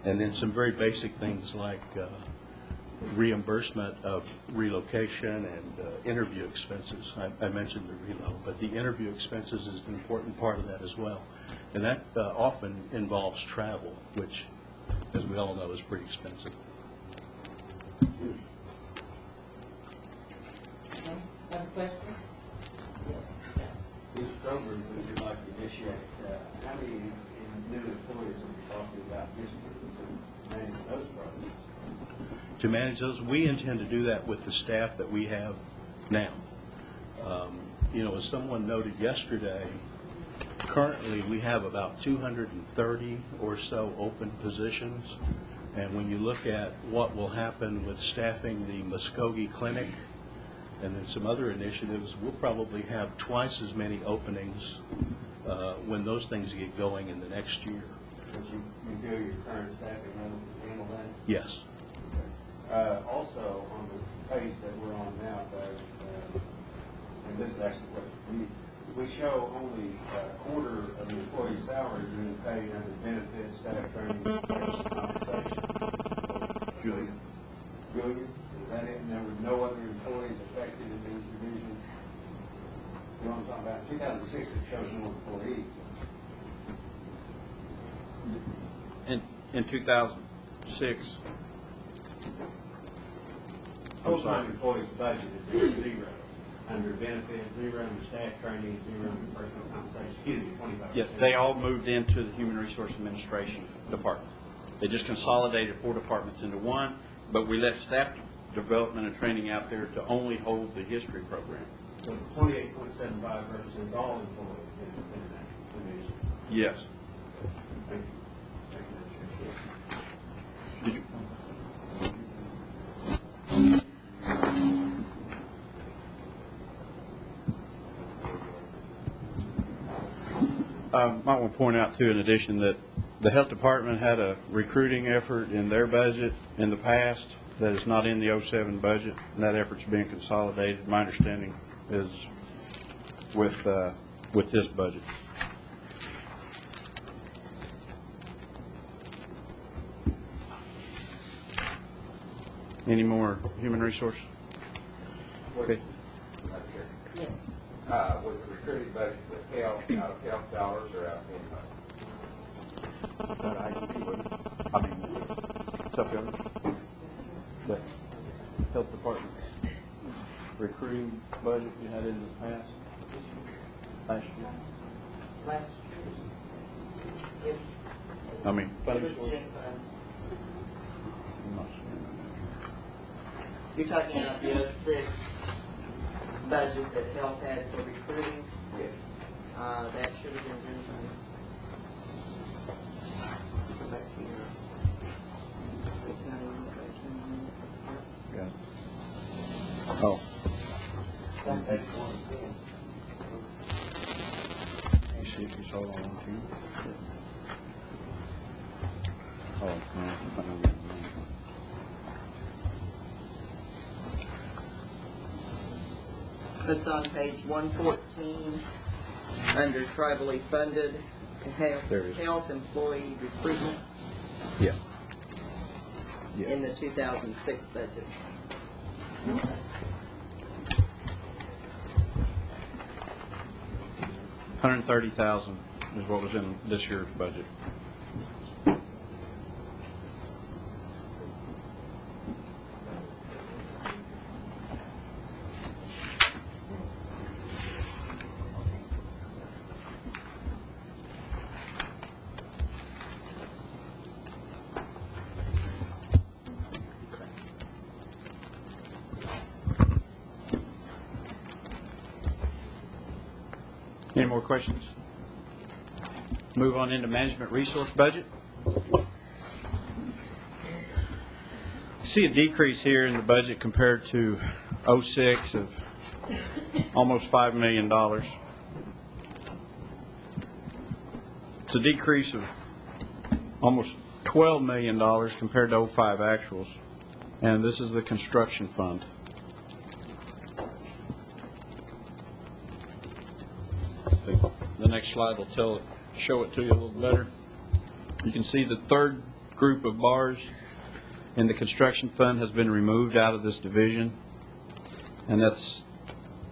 And then some very basic things like reimbursement of relocation and interview expenses. I mentioned the relo, but the interview expenses is an important part of that as well. And that often involves travel, which, as we all know, is pretty expensive. Other questions? These programs that you'd like to initiate, how many new employees are we talking about just to manage those programs? To manage those, we intend to do that with the staff that we have now. As someone noted yesterday, currently we have about 230 or so open positions. And when you look at what will happen with staffing the Muskogee Clinic and then some other initiatives, we'll probably have twice as many openings when those things get going in the next year. But you feel your current staffing level can handle that? Yes. Also, on the page that we're on now, and this is actually what we show only a quarter of the employee's salary being paid under benefits, staff training, education, compensation. Julian, is that it? And there were no other employees affected in these divisions? See what I'm talking about? 2006, it shows more employees. In 2006, Full-time employees budget is zero. Under benefits, zero. Under staff training, zero. Under personal compensation, 25%. yes, they all moved into the Human Resource Administration Department. They just consolidated 4 departments into one, but we left staff development and training out there to only hold the history program. So 28.75 represents all employees in that division. Yes. Thank you. Did you? Might want to point out, too, in addition, that the health department had a recruiting effort in their budget in the past that is not in the 07 budget, and that effort's being consolidated. My understanding is with this budget. Any more human resource? Okay. Yes. Was the recruiting budget with health, out of health dollars or out of income? That IDP, wouldn't it? I mean, self-government. The health department recruiting budget you had in the past, last year. Last year. I mean, It funding was source. gen fund. I'm not sure. You're talking about the 06 budget that health had for recruiting? Yes. That should have been gen fund. Go back to your. Yeah. Oh. You see if you saw it on one too? Oh, no. It's on page 114, under tribally funded There it is. health employee recruitment Yeah. Yeah. in the 2006 budget. $130,000 is what was in this year's budget. Any more questions? Move on into management resource budget. See a decrease here in the budget compared to 06 of almost $5 million. It's a decrease of almost $12 million compared to 05 actuals. And this is the construction fund. The next slide will show it to you a little better. You can see the third group of bars in the construction fund has been removed out of this division, and that's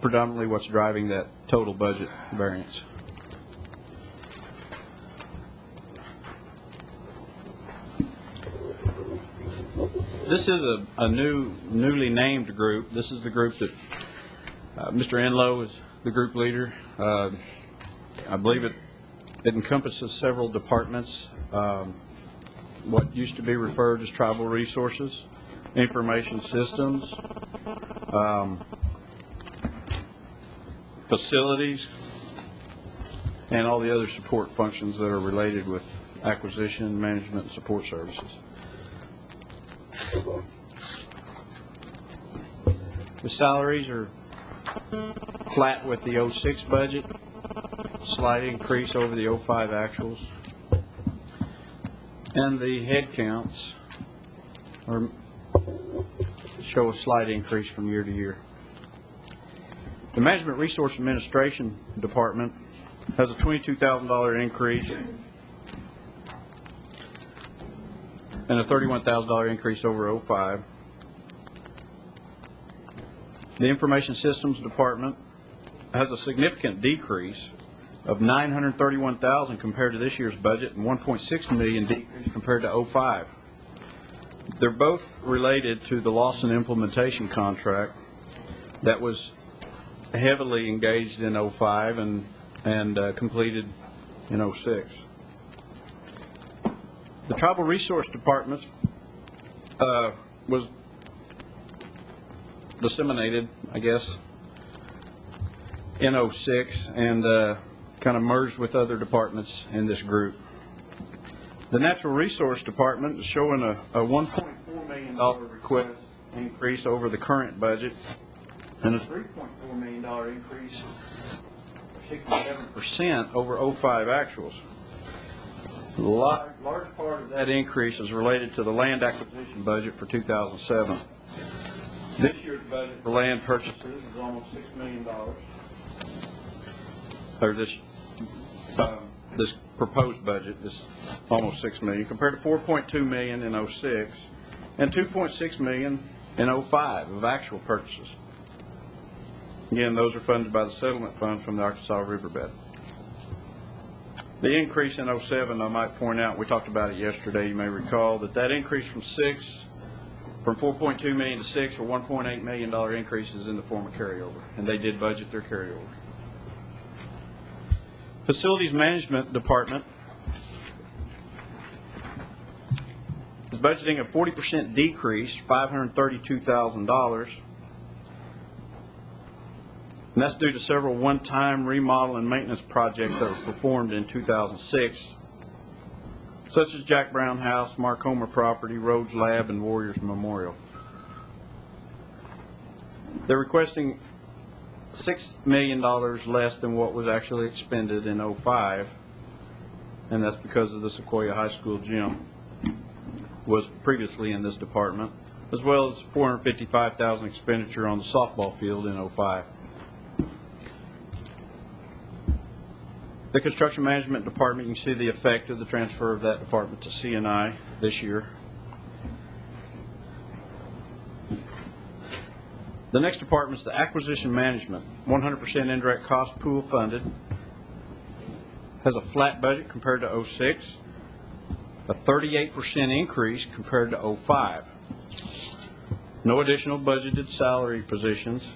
predominantly what's driving that total budget variance. This is a newly named group. This is the group that Mr. Enlow is the group leader. I believe it encompasses several departments. What used to be referred as tribal resources, information systems, facilities, and all the other support functions that are related with acquisition, management, and support services. The salaries are flat with the 06 budget, slight increase over the 05 actuals. And the head counts show a slight increase from year to year. The Management Resource Administration Department has a $22,000 increase and a $31,000 increase over 05. The Information Systems Department has a significant decrease of $931,000 compared to this year's budget and $1.6 million decrease compared to 05. They're both related to the loss and implementation contract that was heavily engaged in 05 and completed in 06. The Tribal Resource Department was disseminated, I guess, in 06 and kind of merged with other departments in this group. The Natural Resource Department is showing a $1.4 million request increase over the current budget and a $3.4 million increase, 67% over 05 actuals. A large part of that increase is related to the land acquisition budget for 2007. This year's budget for land purchases is almost $6 million. Or this proposed budget is almost $6 million compared to $4.2 million in 06 and $2.6 million in 05 of actual purchases. Again, those are funded by the settlement fund from the Arkansas Riverbed. The increase in 07, I might point out, we talked about it yesterday, you may recall, that increase from 4.2 million to 6, or $1.8 million increases in the form of carryover, and they did budget their carryover. Facilities Management Department is budgeting a 40% decrease, $532,000. And that's due to several one-time remodel and maintenance projects that were performed in 2006, such as Jack Brown House, Mark Homer Property, Rhodes Lab, and Warriors Memorial. They're requesting $6 million less than what was actually expended in 05, and that's because of the Sequoia High School gym was previously in this department, as well as $455,000 expenditure on the softball field in 05. The Construction Management Department, you can see the effect of the transfer of that department to C&I this year. The next department is the Acquisition Management, 100% indirect cost pool funded, has a flat budget compared to 06, a 38% increase compared to 05. No additional budgeted salary positions,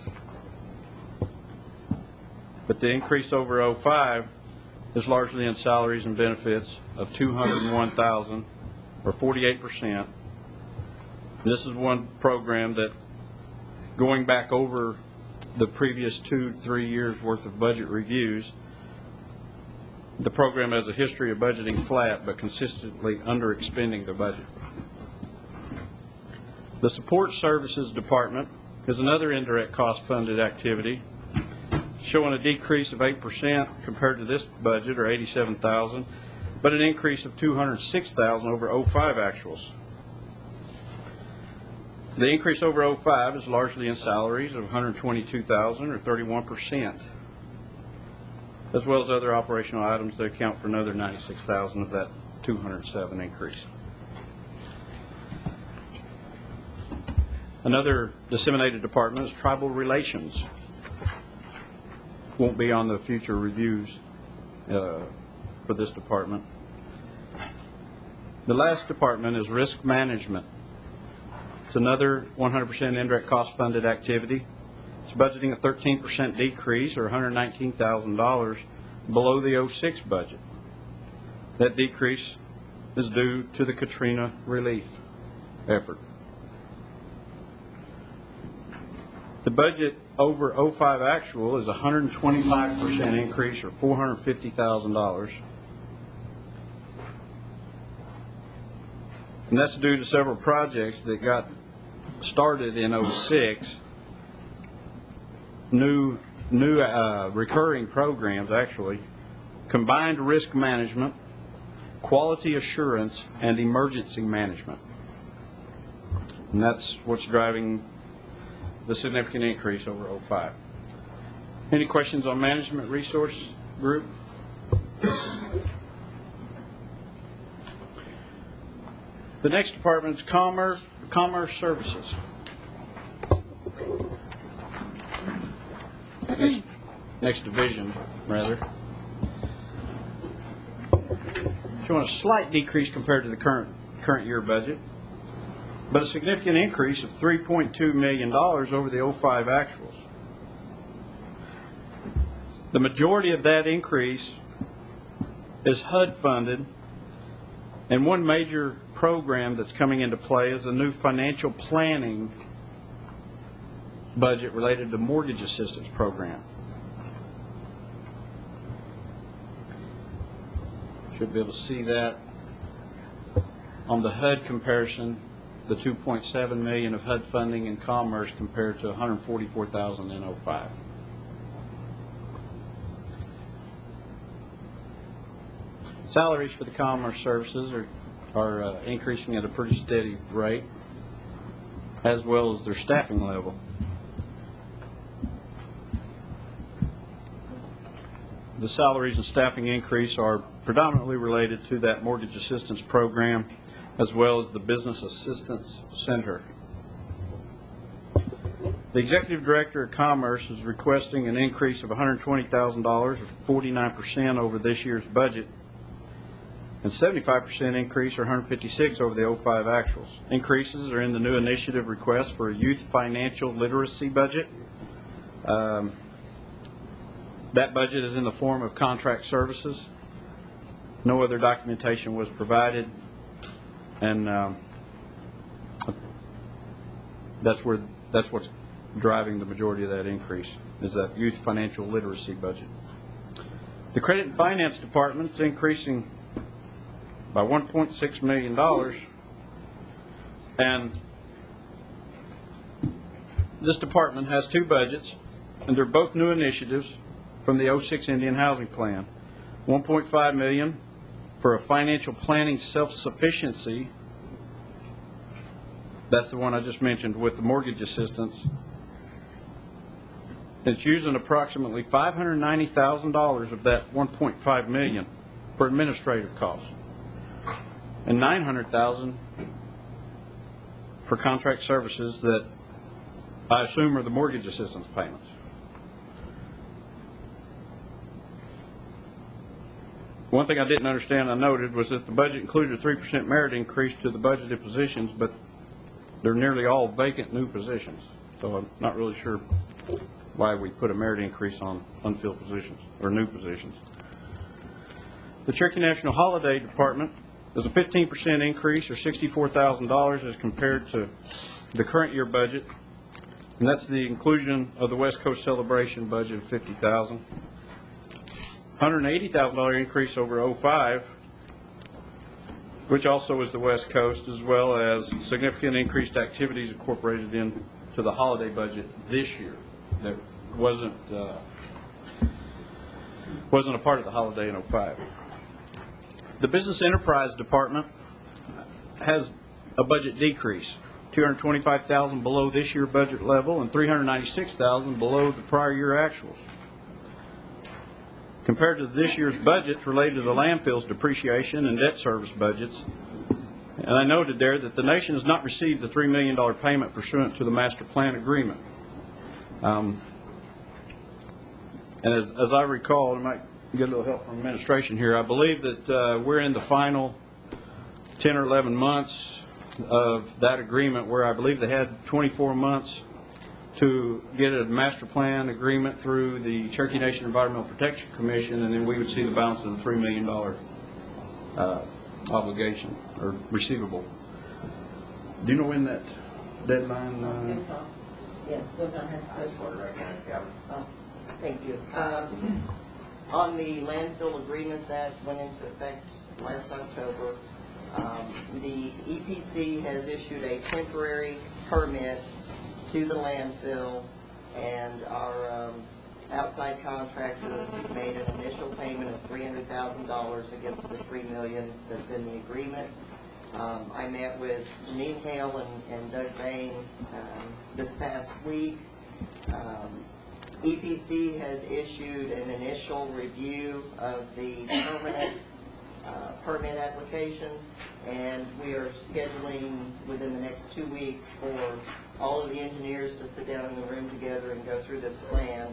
but the increase over 05 is largely in salaries and benefits of $201,000, or 48%. This is one program that, going back over the previous 2-3 years worth of budget reviews, the program has a history of budgeting flat but consistently underexpending the budget. The Support Services Department is another indirect cost funded activity, showing a decrease of 8% compared to this budget, or $87,000, but an increase of $206,000 over 05 actuals. The increase over 05 is largely in salaries of $122,000, or 31%, as well as other operational items that account for another $96,000 of that $207 increase. Another disseminated department is Tribal Relations. Won't be on the future reviews for this department. The last department is Risk Management. It's another 100% indirect cost funded activity. It's budgeting a 13% decrease, or $119,000 below the 06 budget. That decrease is due to the Katrina relief effort. The budget over 05 actual is a 125% increase, or $450,000. And that's due to several projects that got started in 06, new recurring programs actually, combined risk management, quality assurance, and emergency management. And that's what's driving the significant increase over 05. Any questions on Management Resource Group? The next department is Commerce Services. Next division, rather. Showing a slight decrease compared to the current year budget, but a significant increase of $3.2 million over the 05 actuals. The majority of that increase is HUD funded, and one major program that's coming into play is a new financial planning budget related to mortgage assistance program. Should be able to see that on the HUD comparison, the $2.7 million of HUD funding in commerce compared to $144,000 in 05. Salaries for the commerce services are increasing at a pretty steady rate, as well as their staffing level. The salaries and staffing increase are predominantly related to that mortgage assistance program, as well as the Business Assistance Center. The Executive Director of Commerce is requesting an increase of $120,000, or 49% over this year's budget, and 75% increase, or $156,000 over the 05 actuals. Increases are in the new initiative request for a youth financial literacy budget. That budget is in the form of contract services. No other documentation was provided, and that's what's driving the majority of that increase, is that youth financial literacy budget. The Credit and Finance Department is increasing by $1.6 million, and this department has two budgets, and they're both new initiatives from the 06 Indian Housing Plan. $1.5 million for a financial planning self-sufficiency. That's the one I just mentioned with the mortgage assistance. It's using approximately $590,000 of that $1.5 million for administrative costs, and $900,000 for contract services that I assume are the mortgage assistance payments. One thing I didn't understand, I noted, was that the budget included a 3% merit increase to the budgeted positions, but they're nearly all vacant new positions. So I'm not really sure why we put a merit increase on unfilled positions or new positions. The Cherokee National Holiday Department is a 15% increase, or $64,000, as compared to the current year budget, and that's the inclusion of the West Coast Celebration budget of $50,000. $180,000 increase over 05, which also is the West Coast, as well as significant increased activities incorporated into the holiday budget this year that wasn't a part of the holiday in 05. The Business Enterprise Department has a budget decrease, $225,000 below this year budget level and $396,000 below the prior year actuals. Compared to this year's budgets related to the landfill's depreciation and debt service budgets, and I noted there that the nation has not received the $3 million payment pursuant to the master plan agreement. And as I recall, I might get a little help from administration here, I believe that we're in the final 10 or 11 months of that agreement, where I believe they had 24 months to get a master plan agreement through the Cherokee Nation Environmental Protection Commission, and then we would see the balance of the $3 million obligation or receivable. Do you know when that deadline? Yes, thank you. On the landfill agreement that went into effect last October, the EPC has issued a temporary permit to the landfill, and our outside contractor made an initial payment of $300,000 against the $3 million that's in the agreement. I met with Janine Hale and Doug Bain this past week. EPC has issued an initial review of the permit application, and we are scheduling within the next 2 weeks for all of the engineers to sit down in the room together and go through this plan.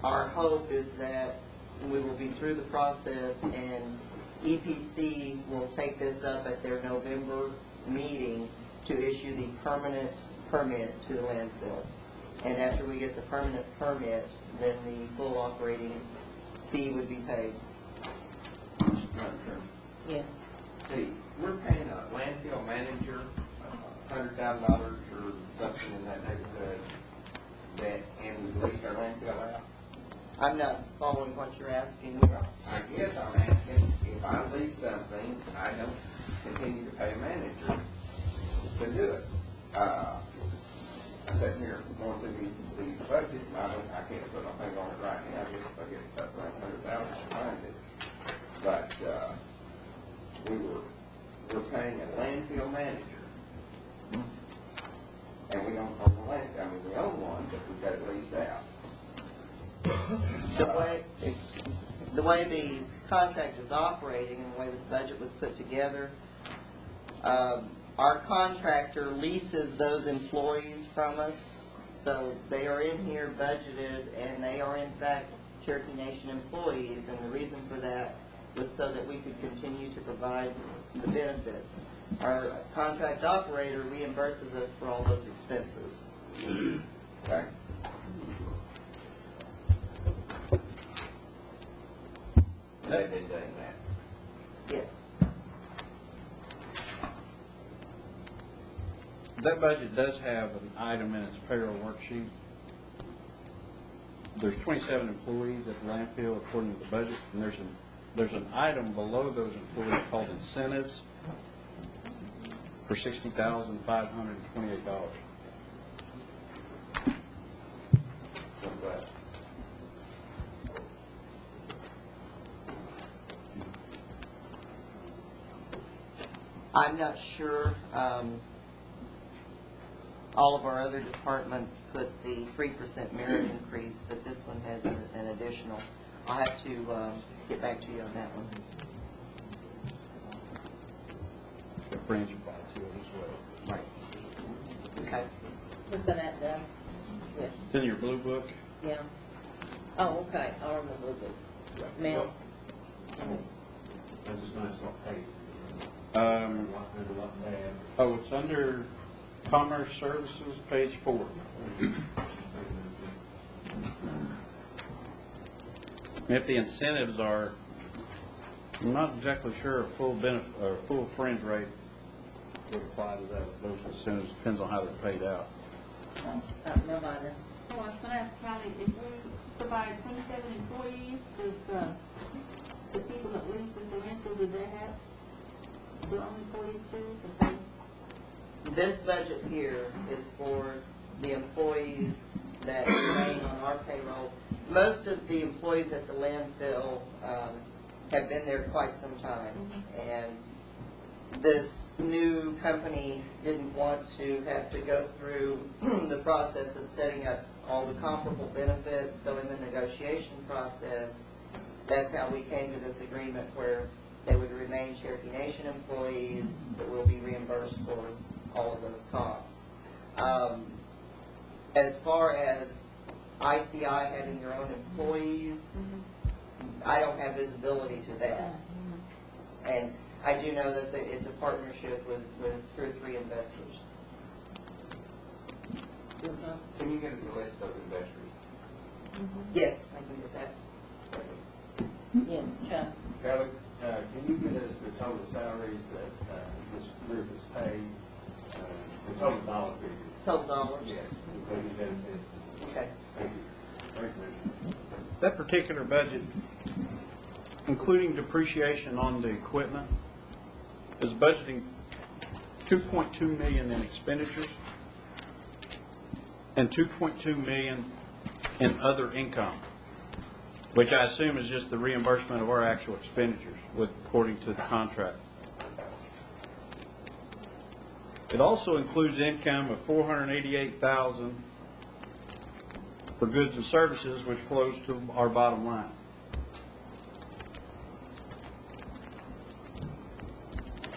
Our hope is that we will be through the process, and EPC will take this up at their November meeting to issue the permanent permit to the landfill. And after we get the permanent permit, then the full operating fee would be paid. Yeah. See, we're paying a landfill manager $100,000 or something in that neighborhood, and we lease our landfill out. I'm not following what you're asking. I guess I'm asking, if I lease something, I don't continue to pay a manager to do it. I'm sitting here going through these budgets, and I can't put my finger on it right now, just if I get up around $100,000 to find it. But we're paying a landfill manager. And we don't own the landfill. I mean, we own one, but we've got it leased out. The way the contract is operating and the way this budget was put together, Our contractor leases those employees from us, so they are in here budgeted, and they are in fact Cherokee Nation employees, and the reason for that was so that we could continue to provide the benefits. Our contract operator reimburses us for all those expenses. Okay. They've been doing that. Yes. That budget does have an item in its payroll worksheet. There's 27 employees at the landfill according to the budget, and there's an item below those employees called incentives for $60,528. What's that? I'm not sure. All of our other departments put the 3% merit increase, but this one has an additional. I'll have to get back to you on that one. The fringe applied to it as well. Right. Okay. What's that done? Yes, It's in your blue book. yeah. Oh, okay, I remember the blue book. Mel? That's just nice, not paid. Oh, it's under Commerce Services, page 4. If the incentives are, I'm not exactly sure a full benefit, or full fringe rate would apply to that. Those incentives, depends on how they're paid out. Nobody. So I was gonna ask Callie, if we provide 27 employees, does the people that lease the landfill, do they have their own employees too? If they- This budget here is for the employees that remain on our payroll. Most of the employees at the landfill have been there quite some time, and this new company didn't want to have to go through the process of setting up all the comparable benefits, so in the negotiation process, that's how we came to this agreement where they would remain Cherokee Nation employees, but will be reimbursed for all of those costs. As far as ICI having their own employees, I don't have visibility to that. And I do know that it's a partnership with 2 or 3 investors. Can you get us a list of investors? Yes, I can get that. Yes, Chuck. Kelly, can you get us the total salaries that this group is paid, the total dollar figure? Total dollars? Yes, including benefits. Okay. Thank you. Thank you, Commissioner. That particular budget, including depreciation on the equipment, is budgeting $2.2 million in expenditures and $2.2 million in other income, which I assume is just the reimbursement of our actual expenditures according to the contract. It also includes income of $488,000 for goods and services, which flows to our bottom line.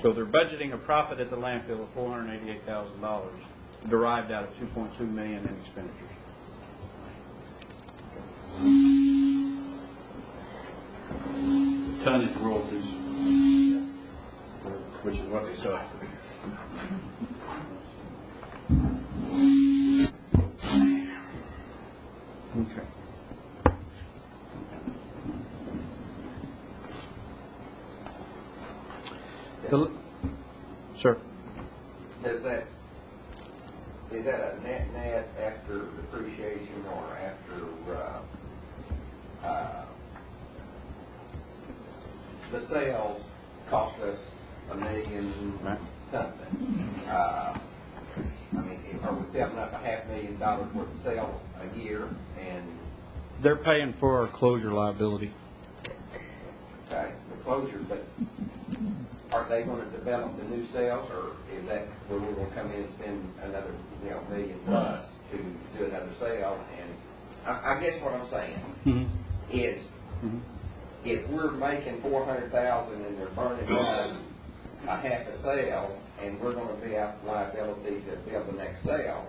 So they're budgeting a profit at the landfill of $488,000, derived out of $2.2 million in expenditures. Tonnage royalties, which is what they sell. Okay. Sir. Is that a net after depreciation or after, the sales cost us $1 million something? I mean, are we filling up $500,000 worth of sales a year and, They're paying for our closure liability. okay, the closure, but are they gonna develop the new sales, or is that where we're gonna come in and spend another, $1 million plus to do another sale? And I guess what I'm saying is, if we're making $400,000 and they're burning up have to sell, and we're gonna be out of liability to build the next sale,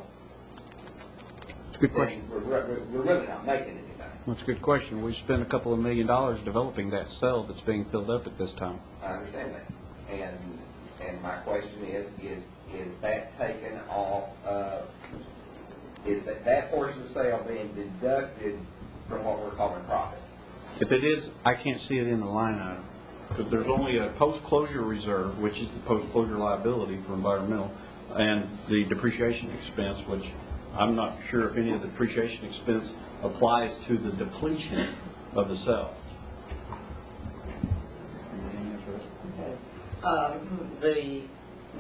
It's a good then question. we're really not making anything. That's a good question. We spent a couple of $1 million developing that cell that's being filled up at this time. I understand that. And my question is that taken off is that portion of the sale being deducted from what we're calling profits? If it is, I can't see it in the line item, because there's only a post-closure reserve, which is the post-closure liability for environmental, and the depreciation expense, which I'm not sure if any of the depreciation expense applies to the depletion of the cell.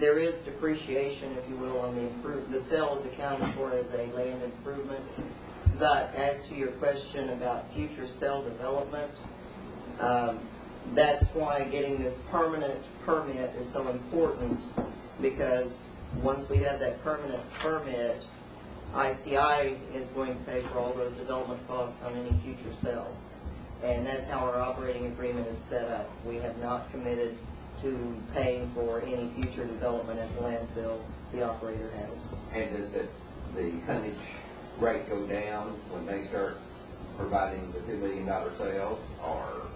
There is depreciation, if you will, on the cell is accounted for as a land improvement. But as to your question about future cell development, that's why getting this permanent permit is so important, because once we have that permanent permit, ICI is going to pay for all those development costs on any future cell. And that's how our operating agreement is set up. We have not committed to paying for any future development at the landfill the operator has. And does the tonnage rate go down when they start providing the $2 million sales, or?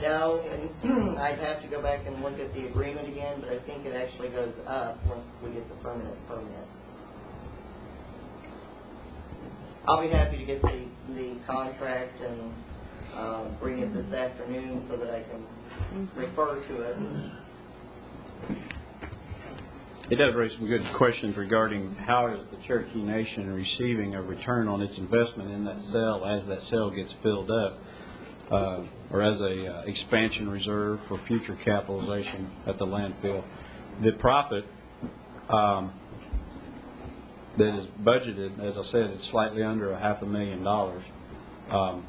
No, and I'd have to go back and look at the agreement again, but I think it actually goes up once we get the permanent permit. I'll be happy to get the contract and bring it this afternoon so that I can refer to it. It does raise some good questions regarding how is the Cherokee Nation receiving a return on its investment in that cell as that cell gets filled up, or as a expansion reserve for future capitalization at the landfill. The profit that is budgeted, as I said, it's slightly under $500,000,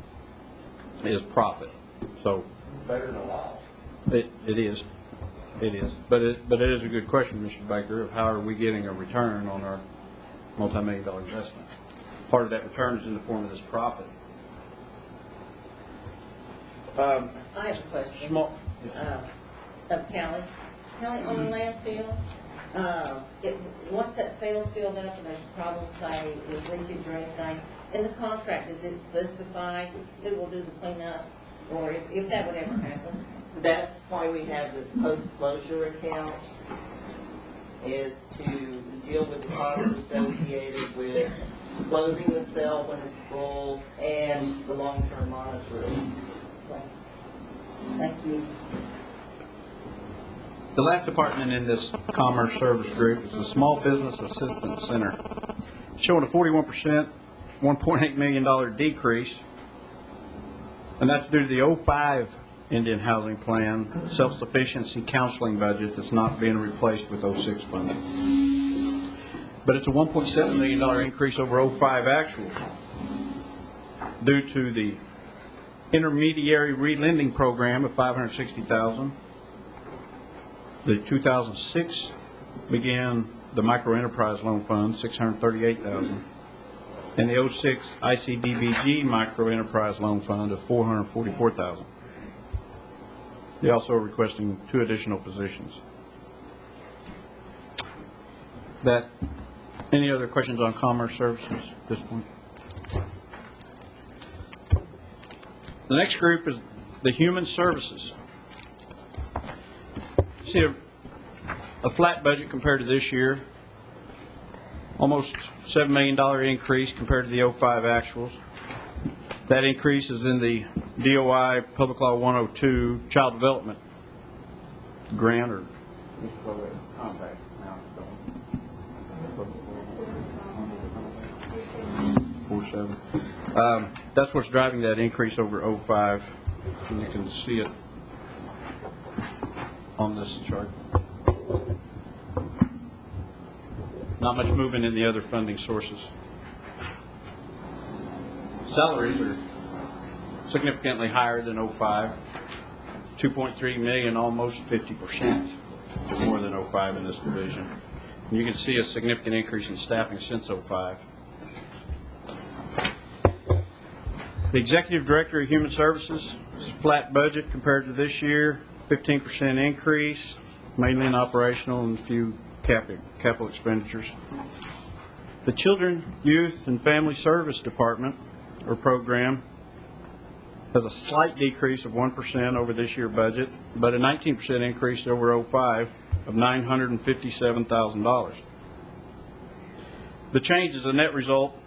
is profit. So It's better than a loss. it is. It is. But it is a good question, Mr. Baker, of how are we getting a return on our multi-million-dollar investment. Part of that return is in the form of this profit. I have a question. Small. Of Kelly. Kelly, on the landfill, once that sale's filled up and there's a problem, say, with leakage or anything, in the contract, does it specify who will do the cleanup, or if that would ever happen? That's why we have this post-closure account, is to deal with the costs associated with closing the cell when it's full and the long-term monitoring. Thank you. The last department in this Commerce Service Group is the Small Business Assistance Center, showing a 41%, $1.8 million decrease, and that's due to the 05 Indian Housing Plan self-sufficiency counseling budget that's not being replaced with 06 funding. But it's a $1.7 million increase over 05 actuals due to the intermediary relending program of $560,000. The 2006 began the microenterprise loan fund, $638,000, and the 06 ICDBG microenterprise loan fund of $444,000. They also are requesting 2 additional positions. Any other questions on Commerce Services at this point? The next group is the Human Services. See a flat budget compared to this year, almost $7 million increase compared to the 05 actuals. That increase is in the DOI Public Law 102 Child Development Grant or compact now. 47. That's what's driving that increase over 05. And you can see it on this chart. Not much movement in the other funding sources. Salaries are significantly higher than 05. 2.3 million, almost 50% more than 05 in this division. And you can see a significant increase in staffing since 05. The Executive Director of Human Services is a flat budget compared to this year, 15% increase. mainly in operational and a few capital expenditures. The Children, Youth, and Family Service Department, or program, has a slight decrease of 1% over this year's budget, but a 19% increase over '05 of $957,000. The change is a net result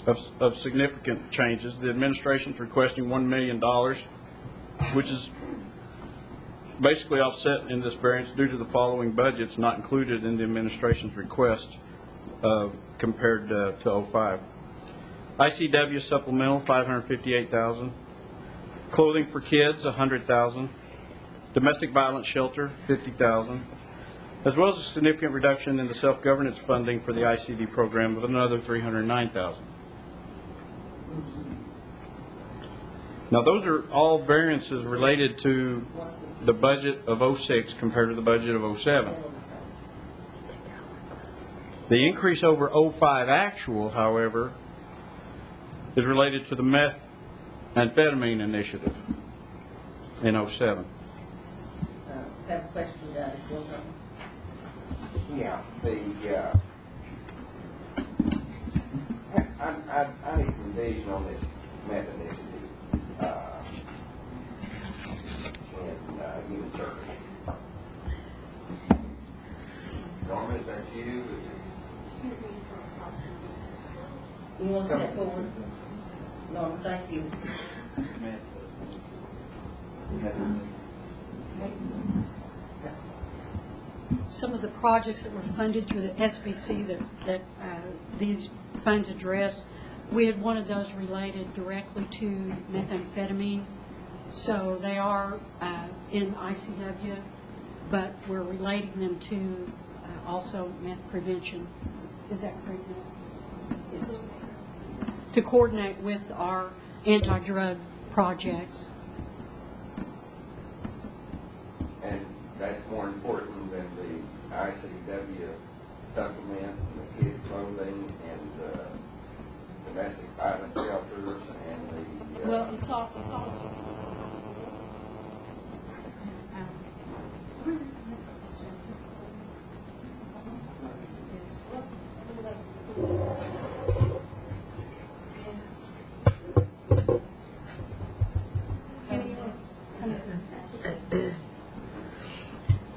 of significant changes. The administration is requesting $1 million, which is basically offset in this variance due to the following budgets not included in the administration's request compared to '05. ICW supplemental, $558,000. Clothing for kids, $100,000. Domestic violence shelter, $50,000. As well as a significant reduction in the self-governance funding for the ICD program of another $309,000. Now, those are all variances related to the budget of '06 compared to the budget of '07. The increase over '05 actual, however, is related to the methamphetamine initiative in '07. I have a question, Yeah, I need some vision on this meth initiative in human Cherokee. Norma, is that you? You want to step forward? No, thank you. Some of the projects that were funded through the SBC that these funds address, we had one of those related directly to methamphetamine. So they are in ICW, but we're relating them to also meth prevention. Is that correct? Yes. To coordinate with our anti-drug projects. And that's more important than the ICW supplement and the kids' clothing and domestic violence shelters and the... Well, it's all.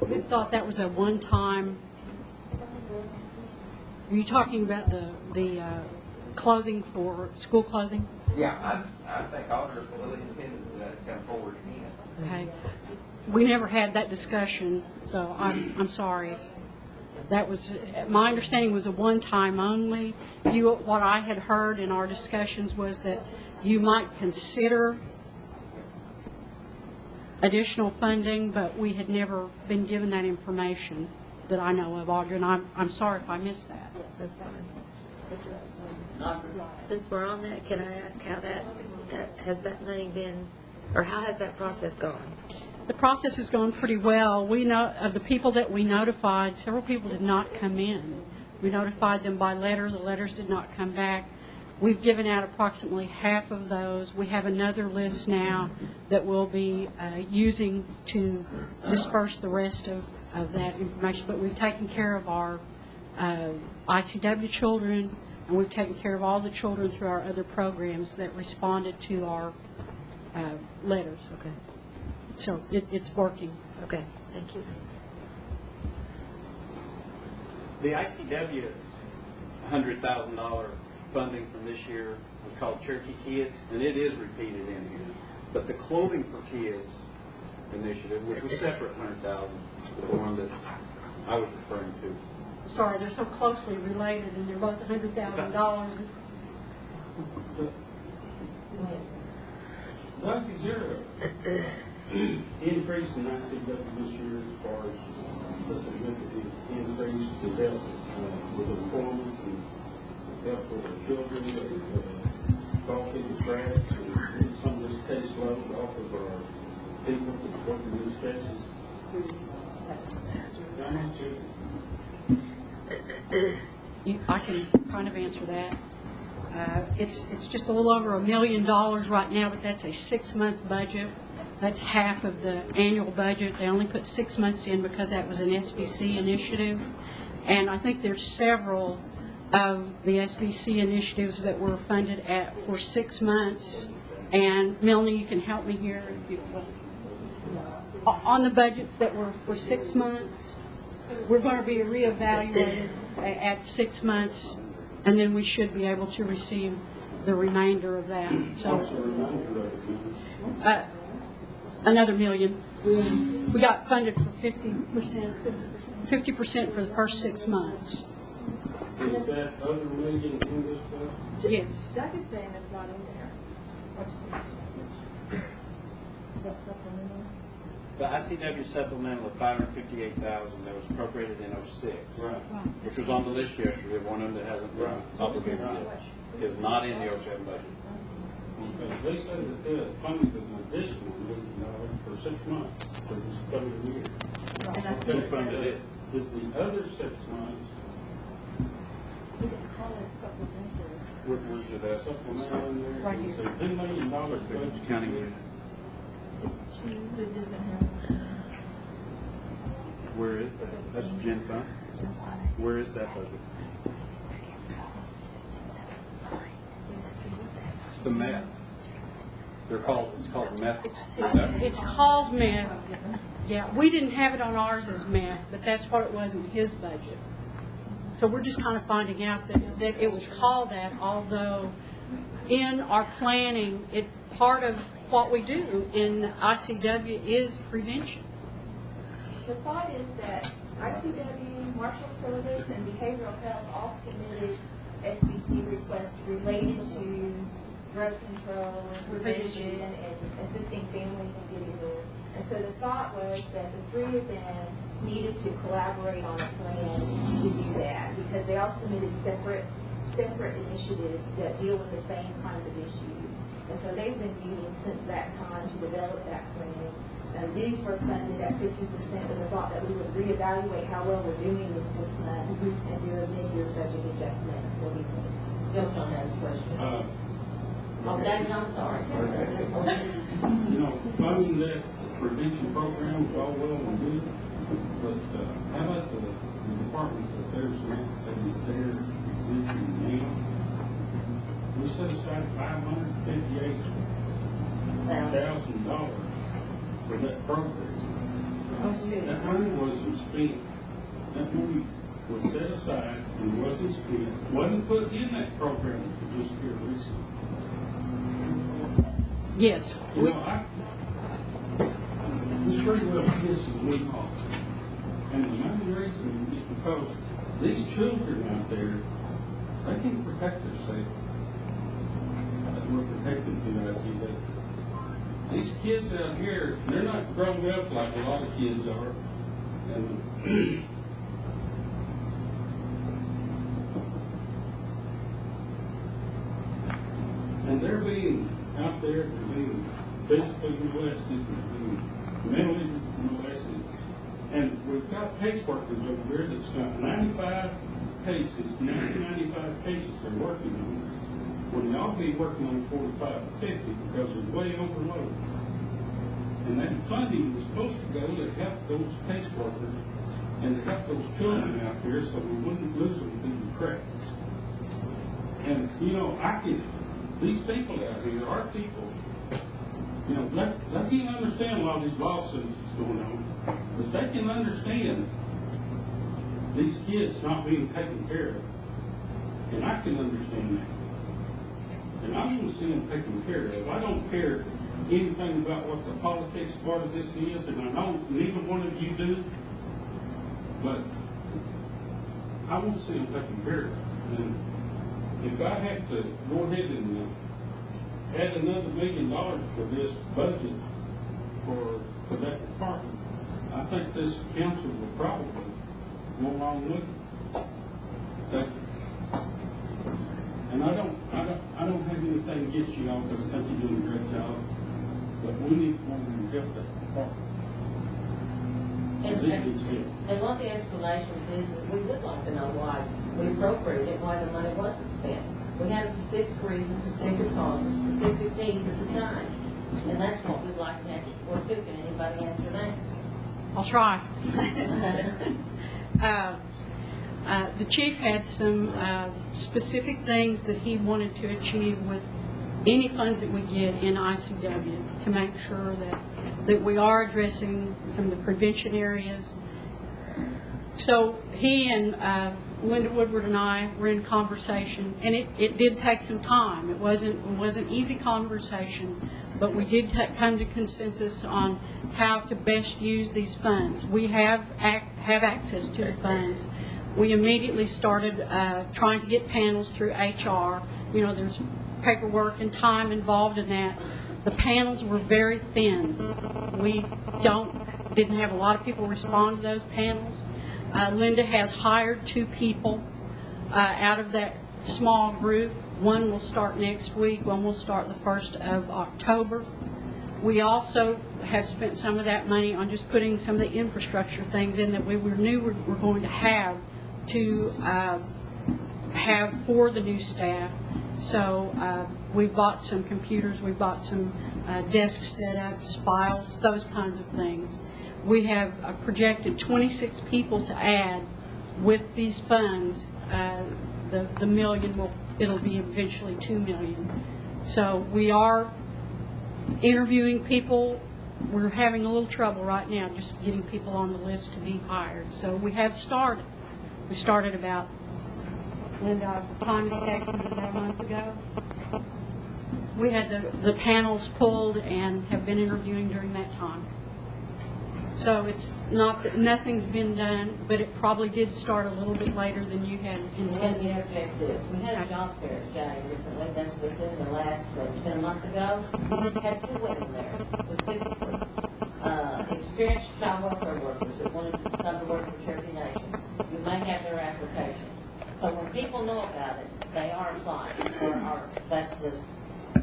We thought that was a one-time. Are you talking about the clothing for school clothing? Yeah, I think auditors will really intend that to come forward again. Okay. We never had that discussion, so I'm sorry. That was, my understanding was a one-time only. What I had heard in our discussions was that you might consider additional funding, but we had never been given that information that I know of, Audrey, and I'm sorry if I missed that. That's fine. Since we're on that, can I ask how that, has that money been, or how has that process gone? The process has gone pretty well. We know, of the people that we notified, several people did not come in. We notified them by letter. The letters did not come back. We've given out approximately half of those. We have another list now that we'll be using to disperse the rest of that information. But we've taken care of our ICW children, and we've taken care of all the children through our other programs that responded to our letters. Okay. So it's working. Okay, thank you. The ICW $100,000 funding from this year was called Cherokee Kids, and it is repeated in here. But the Clothing for Kids initiative, which was separate $100,000, is the one that I was referring to. Sorry, they're so closely related, and they're both $100,000. Doug, is there an increase in ICW this year as far as a significant increase to help with employment and help with the children and call kids grants and some of this caseload off of our people that's working these cases? I can kind of answer that. It's just a little over $1 million right now, but that's a 6-month budget. That's half of the annual budget. They only put 6 months in because that was an SBC initiative. And I think there's several of the SBC initiatives that were funded for 6 months. And Melanie, you can help me here. On the budgets that were for 6 months, we're going to be reevaluated at 6 months, and then we should be able to receive the remainder of that. So, another $1 million. We got funded for 50% for the first 6 months. Is that other $1 million in this budget? Yes. Doug is saying it's not in there. What's the? The ICW supplemental of $558,000 that was appropriated in '06, which was on the list yesterday, one of them that hasn't been obligated yet, is not in the '07 budget. They said that the funding is an additional $1 million for 6 months for this coming year. Who funded it? Is the other 6 months, Where's it at? supplemental in there? Right here. It's a $10 million budget. County unit. Where is that? That's gen fund? Where is that budget? It's the meth. It's called meth. It's called meth. Yeah, we didn't have it on ours as meth, but that's what it was in his budget. So we're just kind of finding out that it was called that, although in our planning, it's part of what we do in ICW is prevention. The thought is that ICW, Marshall Service, and Behavioral Health all submitted SBC requests related to drug control, prevention, and assisting families in getting there. And so the thought was that the three of them needed to collaborate on a plan to do that, because they all submitted separate initiatives that deal with the same kinds of issues. And so they've been meeting since that time to develop that plan. These were funded at 50% with the thought that we would reevaluate how well we're doing in 6 months and do a mid-year budget adjustment accordingly. Bill John has a question. Oh, David, I'm sorry. You know, funding that prevention program is all well and good, but how about the department that there's that is there existing now? We set aside $558,000 for that program. That money wasn't spent. That money was set aside and wasn't spent, wasn't put in that program for just here recently. Yes. You know, this pretty well pisses me off. And the main reason is because these children out there, they can't protect themselves. We're protected through ICW. These kids out here, they're not grown up like a lot of kids are. And they're being out there, they're being physically molested, they're being mentally molested. And we've got caseworkers over there that's got 95 cases they're working on. When they ought to be working on 45 to 50 because they're way overloaded. And that funding was supposed to go to help those caseworkers and to help those children out here so we wouldn't lose them through the cracks. And, you know, these people out here are people, you know, they can't understand a lot of these lawsuits that's going on, but they can understand these kids not being taken care of. And I can understand that. And I want to see them taken care of. I don't care anything about what the politics part of this is, and I know neither one of you do, but I want to see them taken care of. And if I have to go ahead and add another $1 million for this budget for that department, I think this council will probably go along with it. Thank you. And I don't have anything against you all because I think you're doing a great job, but we need more than help that department. And what the explanation is we would like to know why we appropriated it, why the money wasn't spent. We had a specific reason, specific causes, specific needs at the time. And that's what we'd like to answer for too. Can anybody answer that? I'll try. The chief had some specific things that he wanted to achieve with any funds that we get in ICW to make sure that we are addressing some of the prevention areas. So he and Linda Woodward and I were in conversation, and it did take some time. It wasn't easy conversation, but we did come to consensus on how to best use these funds. We have access to the funds. We immediately started trying to get panels through HR. You know, there's paperwork and time involved in that. The panels were very thin. We didn't have a lot of people respond to those panels. Linda has hired 2 people out of that small group. One will start next week. One will start the 1st of October. We also have spent some of that money on just putting some of the infrastructure things in that we knew we were going to have for the new staff. So we bought some computers, we bought some desk setups, files, those kinds of things. We have projected 26 people to add with these funds. The million it'll be eventually 2 million. So we are interviewing people. We're having a little trouble right now just getting people on the list to be hired. So we have started. We started about, Linda, time is texting about a month ago. We had the panels pulled and have been interviewing during that time. So it's not that nothing's been done, but it probably did start a little bit later than you had intended. Let me interject this. We had a job fair, Jay, recently. That's within the last, it's been a month ago. We had 2 women there with 2 experienced child welfare workers that wanted to come to work for Cherokee Nation. You may have their applications. So when people know about it, they are applying. That's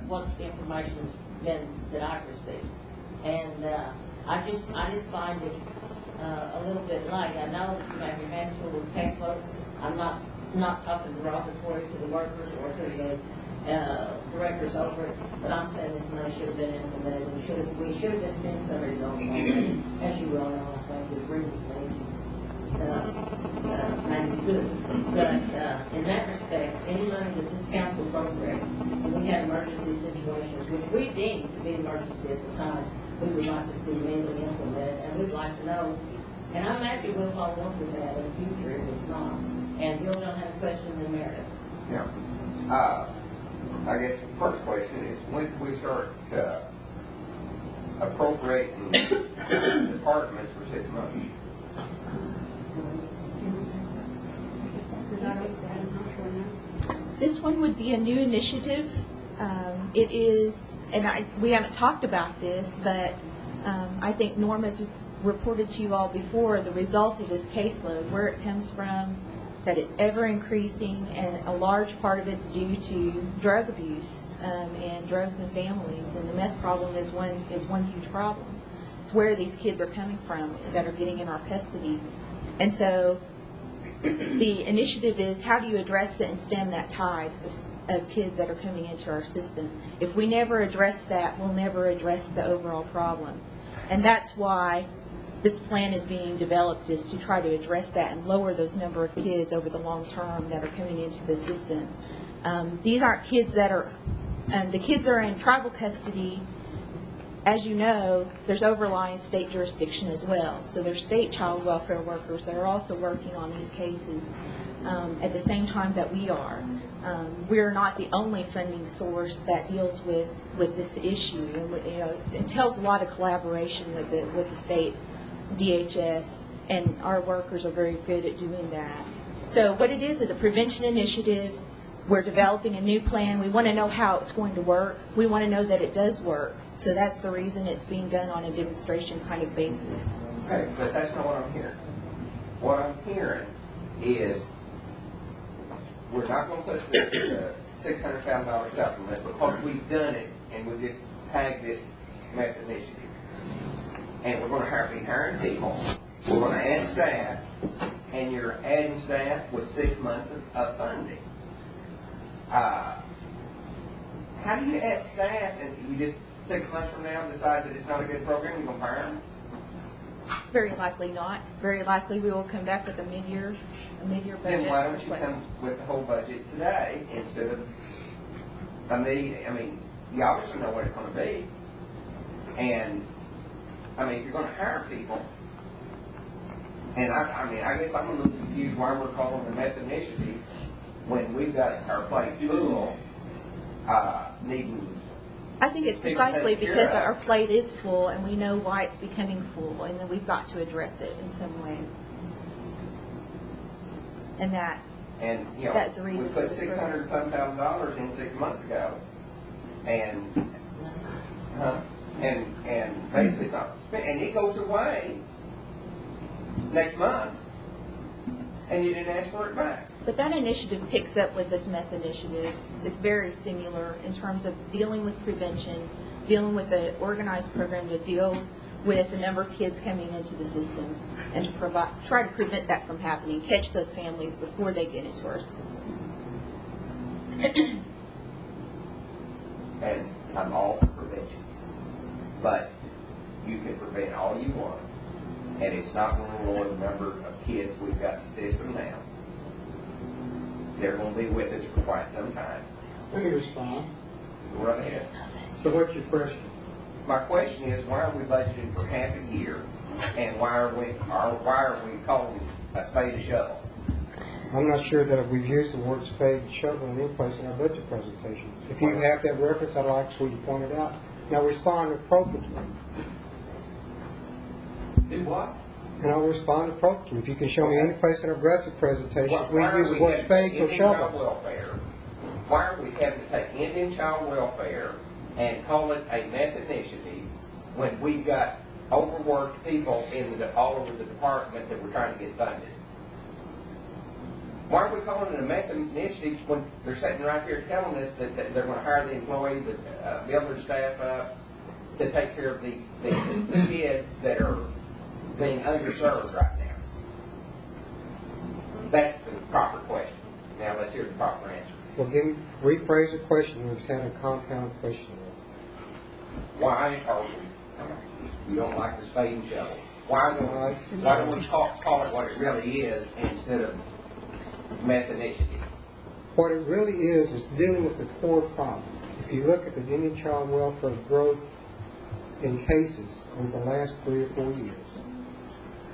what the information's been that I've received. And I just find it a little bit late. I know that you have your hands full with caseload. I'm not talking derogatory to the workers or to the directors over it, but I'm saying this money should have been implemented. We should have been seeing some of these already, as you well know. I think it's reasonably maybe good. But in that respect, any money that this council appropriates, and we had emergency situations, which we deemed to be emergency at the time, we would like to see immediately implemented, and we'd like to know, and I imagine we'll follow up with that in the future if it's not. And Bill don't have questions in Meredith. Yeah. I guess the first question is, when do we start appropriating departments for 6 months? This one would be a new initiative. It is, and we haven't talked about this, but I think Norma's reported to you all before the result of this caseload, where it comes from, that it's ever increasing, and a large part of it's due to drug abuse and drugs in families, and the meth problem is one huge problem. It's where these kids are coming from that are getting in our custody. And so the initiative is, how do you address it and stem that tide of kids that are coming into our system? If we never address that, we'll never address the overall problem. And that's why this plan is being developed, is to try to address that and lower those number of kids over the long term that are coming into the system. These aren't kids that are, the kids that are in tribal custody. As you know, there's overlying state jurisdiction as well. So there's state child welfare workers that are also working on these cases at the same time that we are. We're not the only funding source that deals with this issue. And, it entails a lot of collaboration with the state DHS, and our workers are very good at doing that. So what it is a prevention initiative. We're developing a new plan. We want to know how it's going to work. We want to know that it does work. So that's the reason it's being done on a demonstration kind of basis. Okay, but that's not what I'm hearing. What I'm hearing is we're not going to put the $600,000 supplement because we've done it and we just tagged this meth initiative. And we're going to be hiring people. We're going to add staff, and you're adding staff with 6 months of funding. How do you add staff and you just 6 months from now decide that it's not a good program, you're gonna fire them? Very likely not. Very likely we will come back with a mid-year budget. Then why don't you request. come with the whole budget today instead of, I mean, you obviously know what it's gonna be. And, I mean, if you're gonna hire people, and I guess I'm a little confused why we're calling the meth initiative when we've got our plate full, needing. I think it's People precisely take care because of it. our plate is full and we know why it's becoming full, and then we've got to address it in some way. And And, you know, that's the reason we for put this $600,000 in 6 months ago, and, and basically it's not spent, and it goes away next month, and you didn't ask for it back. But that initiative picks up with this meth initiative. It's very similar in terms of dealing with prevention, dealing with an organized program to deal with the number of kids coming into the system, and to try to prevent that from happening, catch those families before they get into our system. And I'm all for prevention, but you can prevent all you want, and it's not going to lower the number of kids we've got in the system now. They're going to be with us for quite some time. Let me respond. Go right ahead. So what's your question? My question is, why are we budgeting for half a year, and why are we calling a spade a shovel? I'm not sure that we've used the word spade and shovel in any place in our budget presentation. If you have that reference, I'd like for you to point it out. Now respond appropriately. Do what? And I'll respond appropriately. If you can show me any place in our budget presentations Why we've are used we the word having spades or Indian child shovels. welfare? Why are we having to take Indian child welfare and call it a meth initiative when we've got overworked people all over the department that we're trying to get funded? Why are we calling it a meth initiative when they're sitting right here telling us that they're going to hire the employees, build their staff up to take care of these kids that are being underserved right now? That's the proper question. Now let's hear the proper answer. Well, rephrase the question. We've had a compound question. Why are we don't like the spade and shovel? Why don't we call it what it really is instead of meth initiative? What it really is dealing with the core problem. If you look at the Indian child welfare growth in cases over the last 3 or 4 years,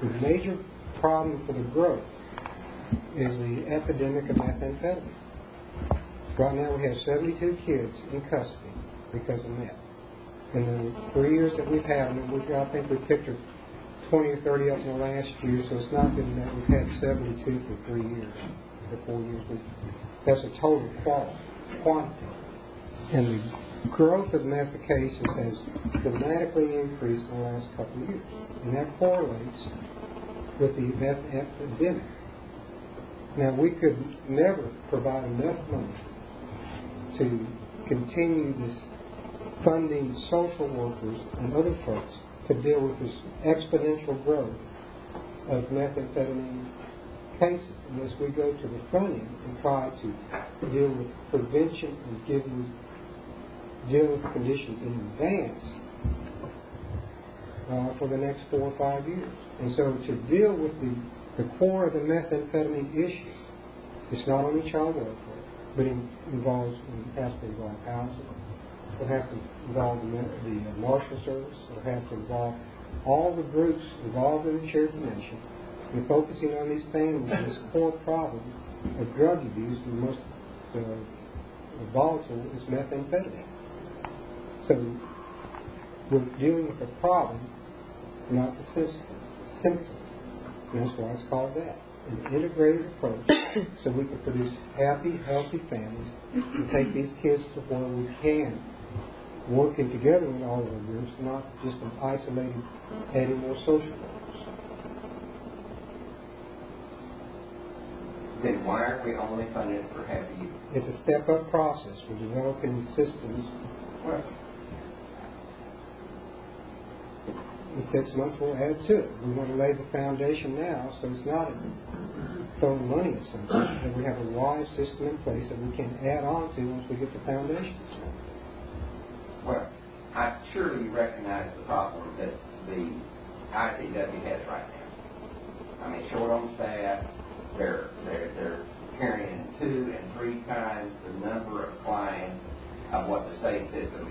the major problem for the growth is the epidemic of methamphetamine. Right now we have 72 kids in custody because of meth. In the 3 years that we've had them, I think we picked 20 or 30 up in the last year, so it's not been that we've had 72 for 3 years, or 4 years. That's a total quantity. And the growth of meth cases has dramatically increased in the last couple of years. And that correlates with the meth epidemic. Now, we could never provide enough money to continue this funding social workers and other folks to deal with this exponential growth of methamphetamine cases unless we go to the front end and try to deal with prevention and deal with conditions in advance for the next 4 or 5 years. And so to deal with the core of the methamphetamine issue, it's not only child welfare, but it has to involve housing, it'll have to involve the Marshal Service, it'll have to involve all the groups involved in the Cherokee Nation, and focusing on these families and this core problem of drug abuse, the most volatile is methamphetamine. So we're dealing with the problem, not the symptoms. And that's why it's called that. An integrated approach so we can produce happy, healthy families and take these kids to where we can, working together with all of our groups, not just an isolated, adding more social workers. Then why are we only funding for half a year? It's a step-up process. We're developing systems. In 6 months, we'll add to it. We want to lay the foundation now, so it's not throwing money at something, but we have a wise system in place that we can add on to once we get the foundation. Well, I surely you recognize the problem that the ICW has right now. I mean, short on staff, they're carrying 2 and 3 times the number of clients of what the state system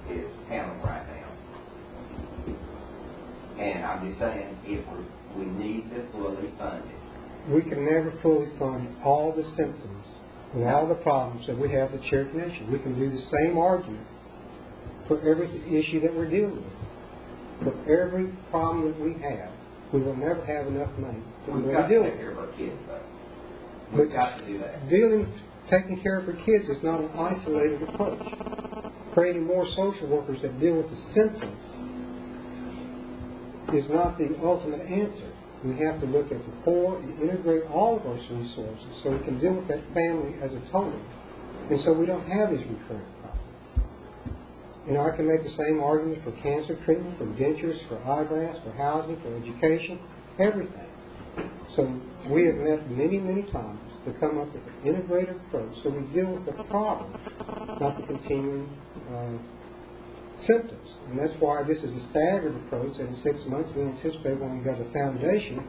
is handling right now. And I'm just saying, if we need to fully fund it. We can never fully fund all the symptoms and all the problems that we have with Cherokee Nation. We can do the same argument for every issue that we're dealing with. For every problem that we have, we will never have enough money to We've really got deal to with take it. care of our kids, though. We've got to do that. Taking care of our kids is not an isolated approach. Creating more social workers that deal with the symptoms is not the ultimate answer. We have to look at the poor and integrate all of our resources so we can deal with that family as a total. And so we don't have these recurring problems. I can make the same argument for cancer treatment, for dentures, for eyeglass, for housing, for education, everything. So we have met many, many times to come up with an integrated approach so we deal with the problem, not the continuing symptoms. And that's why this is a staggered approach. And in 6 months, we anticipate when we've got a foundation,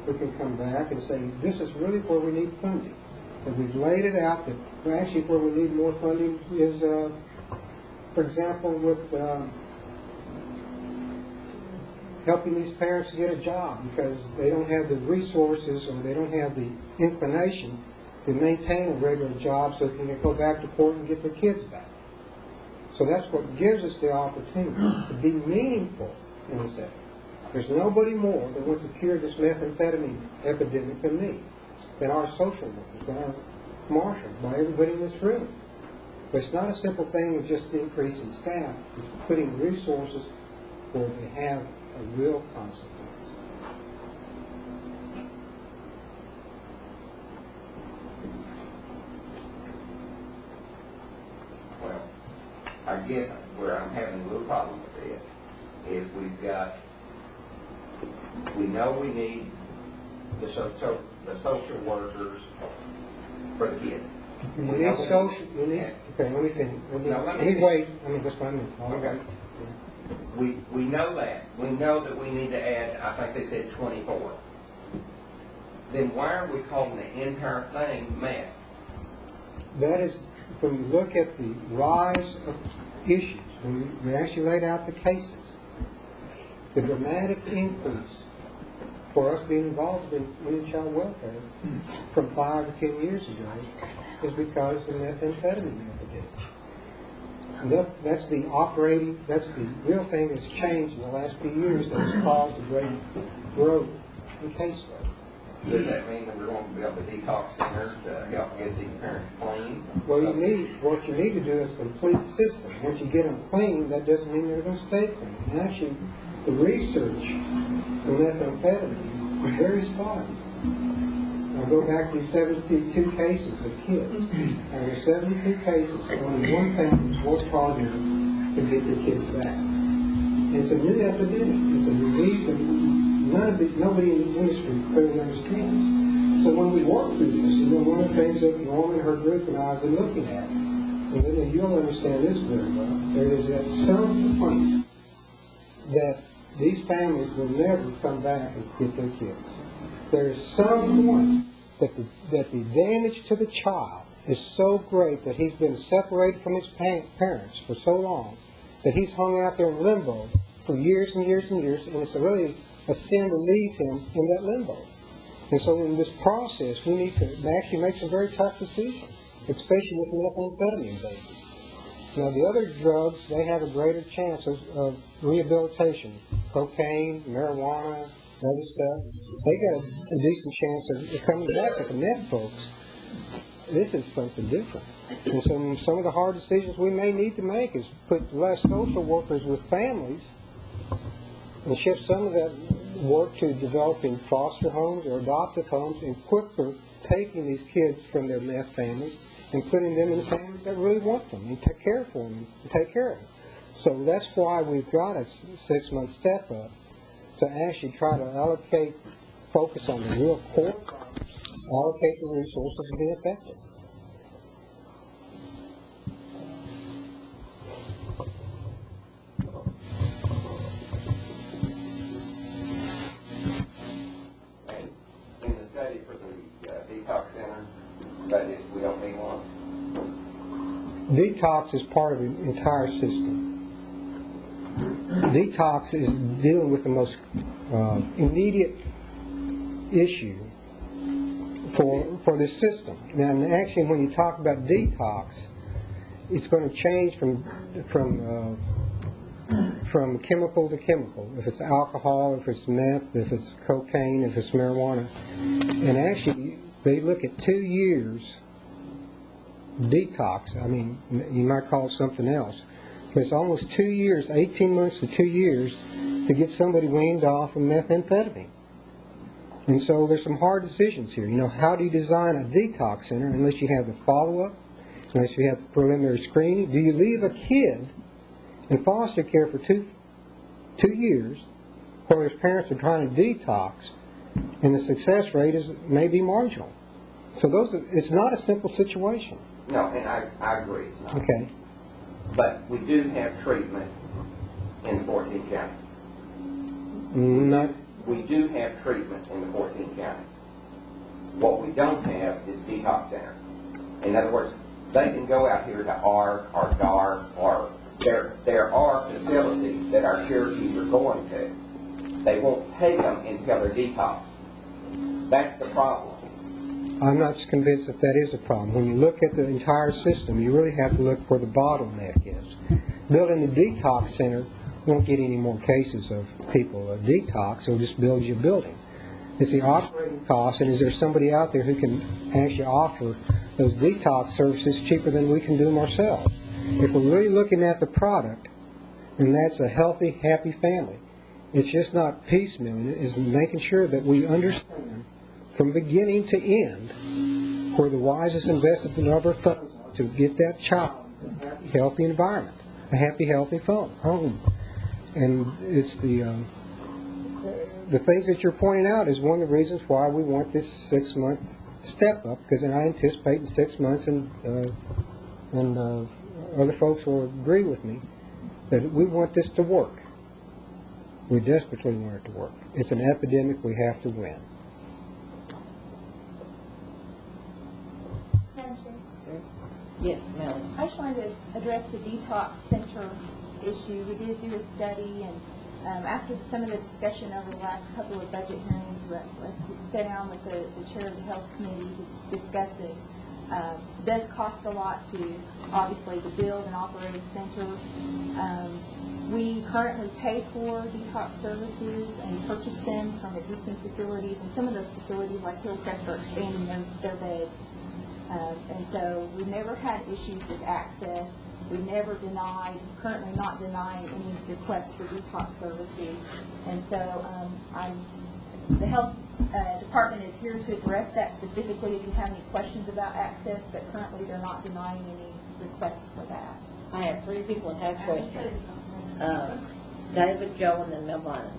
we can come back and say, this is really where we need funding. And we've laid it out that actually where we need more funding is, for example, with helping these parents to get a job because they don't have the resources or they don't have the inclination to maintain a regular job so they can go back to court and get their kids back. So that's what gives us the opportunity to be meaningful in this effort. There's nobody more that wants to cure this methamphetamine epidemic than me, than our social workers, than our marshals, by everybody in this room. But it's not a simple thing of just increasing staff. It's putting resources where they have a real consequence. Well, I guess where I'm having a little problem with this is we know we need the social workers for the kids. You need social, okay, let me finish. Let me wait. That's what I mean. Okay. We know that. We know that we need to add, I think they said 24. Then why are we calling the entire thing meth? That is, when you look at the rise of issues, when we actually laid out the cases, the dramatic increase for us being involved in child welfare from 5 to 10 years ago is because of the methamphetamine epidemic. And that's the real thing that's changed in the last few years that has caused a great growth in caseload. Does that mean that we're going to be able to detox centers to help get these parents clean? Well, what you need to do is a complete system. Once you get them clean, that doesn't mean they're going to stay clean. And actually, the research on methamphetamine is very spotty. I'll go back to these 72 cases of kids. Out of 72 cases, only one family was worked hard enough to get their kids back. And it's a new epidemic. It's a disease that nobody in the industry clearly understands. So when we work through this, one of the things that Norm and her group and I have been looking at, and you'll understand this very well, there is at some point that these families will never come back and get their kids. There is some point that the damage to the child is so great that he's been separated from his parents for so long that he's hung out there in limbo for years and years and years, and it's really a sin to leave him in that limbo. And so in this process, we need to actually make some very tough decisions, especially with methamphetamine babies. Now, the other drugs, they have a greater chance of rehabilitation. Cocaine, marijuana, other stuff. They got a decent chance of coming back. But the meth folks, this is something different. And so some of the hard decisions we may need to make is put less social workers with families and shift some of that work to developing foster homes or adoptive homes and quicker taking these kids from their meth families and putting them in families that really want them and take care for them and take care of them. So that's why we've got a 6-month step up to actually try to focus on the real core problems, allocate the resources, and be effective. Detox is part of the entire system. Detox is dealing with the most immediate issue for this system. Now, actually, when you talk about detox, it's going to change from chemical to chemical. If it's alcohol, if it's meth, if it's cocaine, if it's marijuana. And actually, they look at 2 years detox. I mean, you might call it something else. But it's almost 2 years, 18 months to 2 years to get somebody weaned off of methamphetamine. And so there's some hard decisions here. You know, how do you design a detox center unless you have the follow-up, unless you have the preliminary screening? Do you leave a kid in foster care for two years while his parents are trying to detox, and the success rate may be marginal? So it's not a simple situation. No, and I agree. It's not. Okay. But we do have treatment in 14 counties. Not. We do have treatment in the 14 counties. What we don't have is detox center. In other words, they can go out here to ARC or DAR, or there are facilities that our Cherokees are going to. They won't take them until they're detoxed. That's the problem. I'm not convinced that that is a problem. When you look at the entire system, you really have to look where the bottleneck is. Building a detox center won't get any more cases of people detox. It'll just build you a building. It's the operating cost, and is there somebody out there who can actually offer those detox services cheaper than we can do them ourselves? If we're really looking at the product, and that's a healthy, happy family, it's just not piecemealing it, it's making sure that we understand from beginning to end where the wisest investment of our funds are to get that child a happy, healthy environment, a happy, healthy home. And it's the things that you're pointing out is one of the reasons why we want this 6-month step up, because I anticipate in 6 months, and other folks will agree with me, that we want this to work. We desperately want it to work. It's an epidemic we have to win. Yes, Melanie. I just wanted to address the detox center issue. We did do a study, and after some of the discussion over the last couple of budget hearings, let's sit down with the chair of the health committee to discuss it. It does cost a lot to, obviously, to build and operate a center. We currently pay for detox services and purchase them from existing facilities, and some of those facilities, like Hillcrest, are expanding their beds. And so we've never had issues with access. We've never denied, currently not denying any requests for detox services. And so the health department is here to address that specifically if you have any questions about access, but currently they're not denying any requests for that. I have 3 people that have questions. David, Joe, and then Melvina.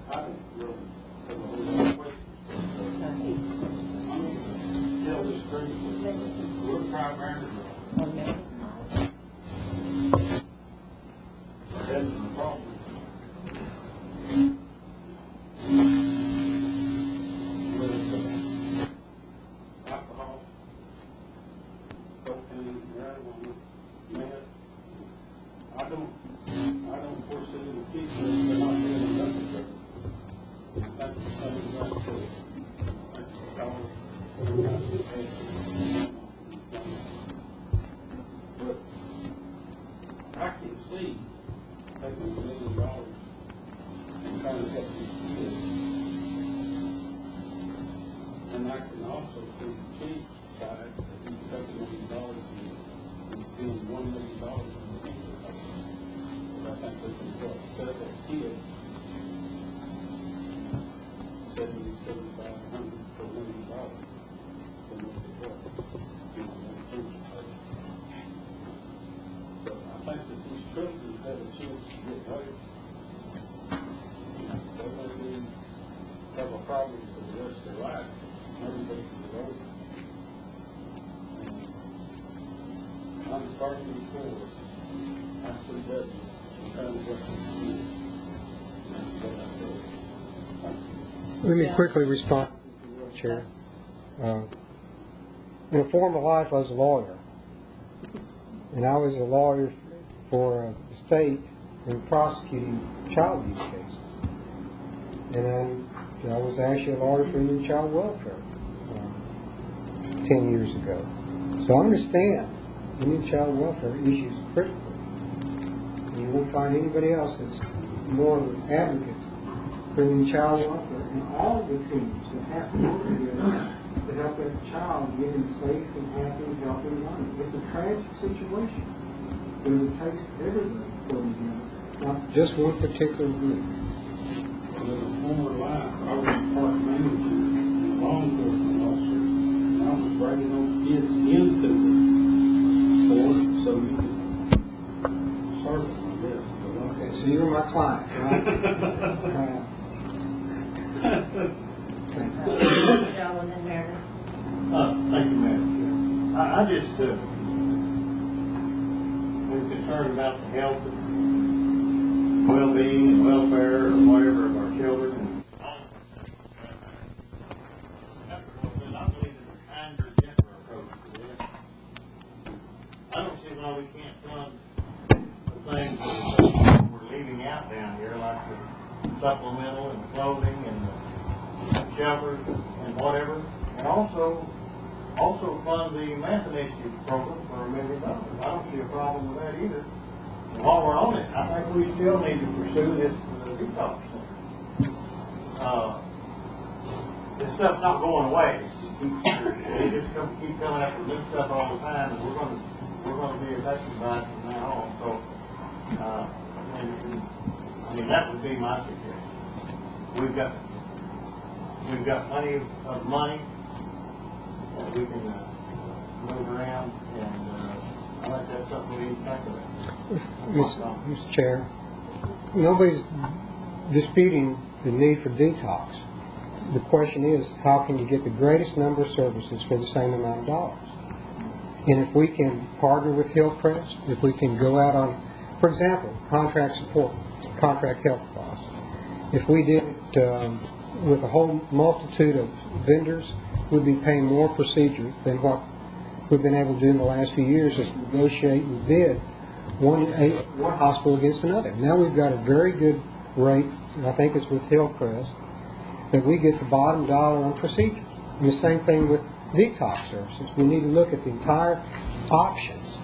Alcohol, cocaine, marijuana, meth. I don't foresee the future if they're not doing nothing with it. That's right to it. But I can see taking $1 million and trying to help these kids. And I can also see the chief's side, that he's taking $1 million and doing $1 million in the future. But I think we can set that kid $75,000 for $1 million. Then what they work, But I think that these children have a chance to get better. They may have a problem for the rest of their life. Everybody can get over it. I'm starting for I see that trying to work with Let me quickly respond, Chair. In a former life, I was a lawyer. and I was a lawyer for the state in prosecuting child abuse cases. And I was actually a lawyer for Indian child welfare 10 years ago. So I understand Indian child welfare issues critically. And you won't find anybody else that's more of an advocate for Indian child welfare and all the teams that have to work together to help that child get in safe and happy and healthy environment. It's a tragic situation, but it takes everybody to pull together, not just one particular group. In a former life, I was a park manager and a law enforcement officer, and I was bringing those kids into the sport so you could serve them, I guess. Okay, so you're my client, right? Thank you, Madam Chair. I just, we're concerned about the health and well-being and welfare or whatever of our children. And I believe there's a kinder, gentler approach to this. I don't see why we can't fund the things that we're leaving out down here, like the supplemental and the clothing and the shelters and whatever, and also fund the math initiative program for $1 million. I don't see a problem with that either. And while we're on it, I think we still need to pursue this detox center. This stuff's not going away. They just keep coming up with new stuff all the time, and we're going to be affected by it from now on. So, I mean, that would be my suggestion. We've got plenty of money that we can move around, and I think that's something we need to think about. Mr. Chair, nobody's disputing the need for detox. The question is, how can you get the greatest number of services for the same amount of dollars? And if we can partner with Hillcrest, if we can go out on, for example, contract support, contract health costs. If we did it with a whole multitude of vendors, we'd be paying more procedure than what we've been able to do in the last few years, is negotiate and bid one hospital against another. Now we've got a very good rate, and I think it's with Hillcrest, that we get the bottom dollar on procedures. And the same thing with detox services. We need to look at the entire options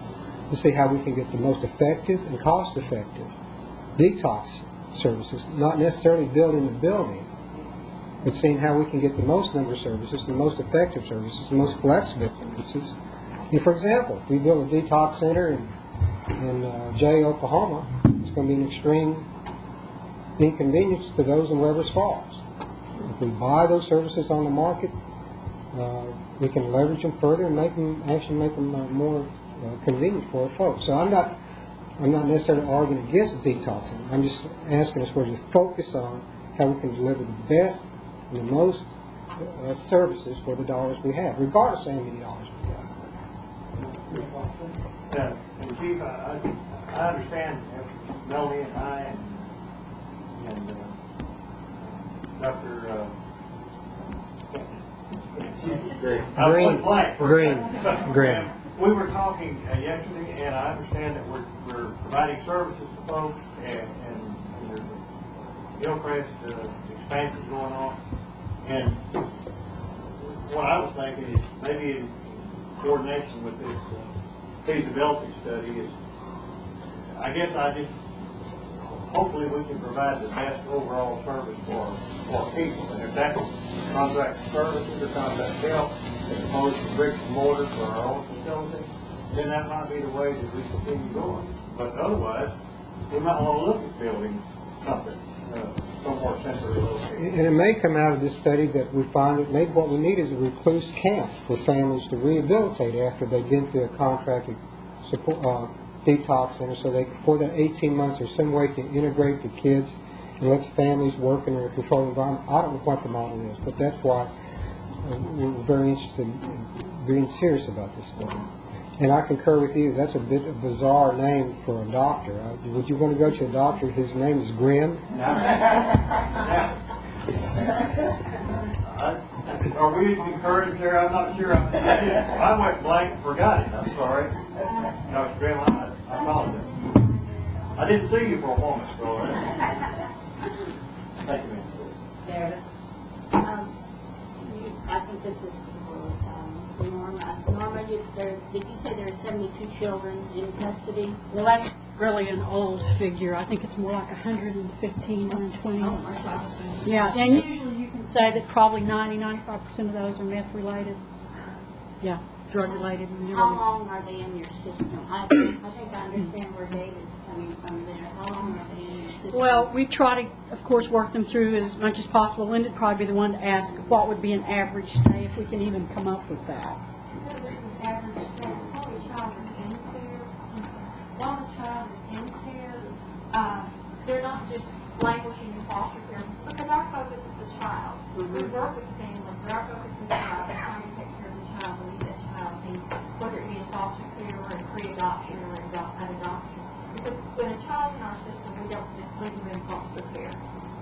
to see how we can get the most effective and cost-effective detox services, not necessarily building the building, but seeing how we can get the most number of services, the most effective services, the most flexible services. And for example, if we build a detox center in Jay, Oklahoma, it's going to be an extreme inconvenience to those in Weber's Falls. If we buy those services on the market, we can leverage them further and make them more convenient for our folks. So I'm not necessarily arguing against detoxing. I'm just asking us where to focus on how we can deliver the best and the most services for the dollars we have, regardless of how many dollars we have. And Chief, I understand Melanie and I and Dr. Green. We were talking yesterday, and I understand that we're providing services to folks, and there's a Hillcrest expansion going on. And what I was thinking is maybe in coordination with this feasibility study is, I guess hopefully we can provide the best overall service for people. And if that's contract services or contract help, as opposed to bricks and mortar for our own facility, then that might be the way that we continue going. But otherwise, we might want to look at building something somewhere centrally located. And it may come out of this study that we find that maybe what we need is a recluse camp for families to rehabilitate after they've been through a contracted support, detox center, so they, for that 18 months, there's some way to integrate the kids and let the families work in a controlled environment. I don't know what the model is, but that's why we're very interested in being serious about this study. And I concur with you, that's a bit of a bizarre name for a doctor. Would you want to go to a doctor whose name is Grimm? I Are we encouraged there? I'm not sure. I went blank and forgot it. I'm sorry. Dr. Graham, I apologize. I didn't see you for a moment, so. Thank you, ma'am. I think this is for Norma. Norma, did you say there are 72 children in custody? Well, that's really an old figure. I think it's more like 115, 120. Yeah, and usually you can say that probably 95% of those are meth related. Yeah, drug related. How long are they in your system? I think I understand where David's coming from there. How long are they in your system? Well, we try to, of course, work them through as much as possible. Linda would probably be the one to ask what would be an average stay, if we can even come up with that. While the child is in care, they're not just languishing in foster care, because our focus is the child. We work with families, but our focus is the child. We're trying to take care of the child and leave that child in, whether it be in foster care or in pre-adoption or an adoption. Because when a child's in our system, we don't just leave them in foster care.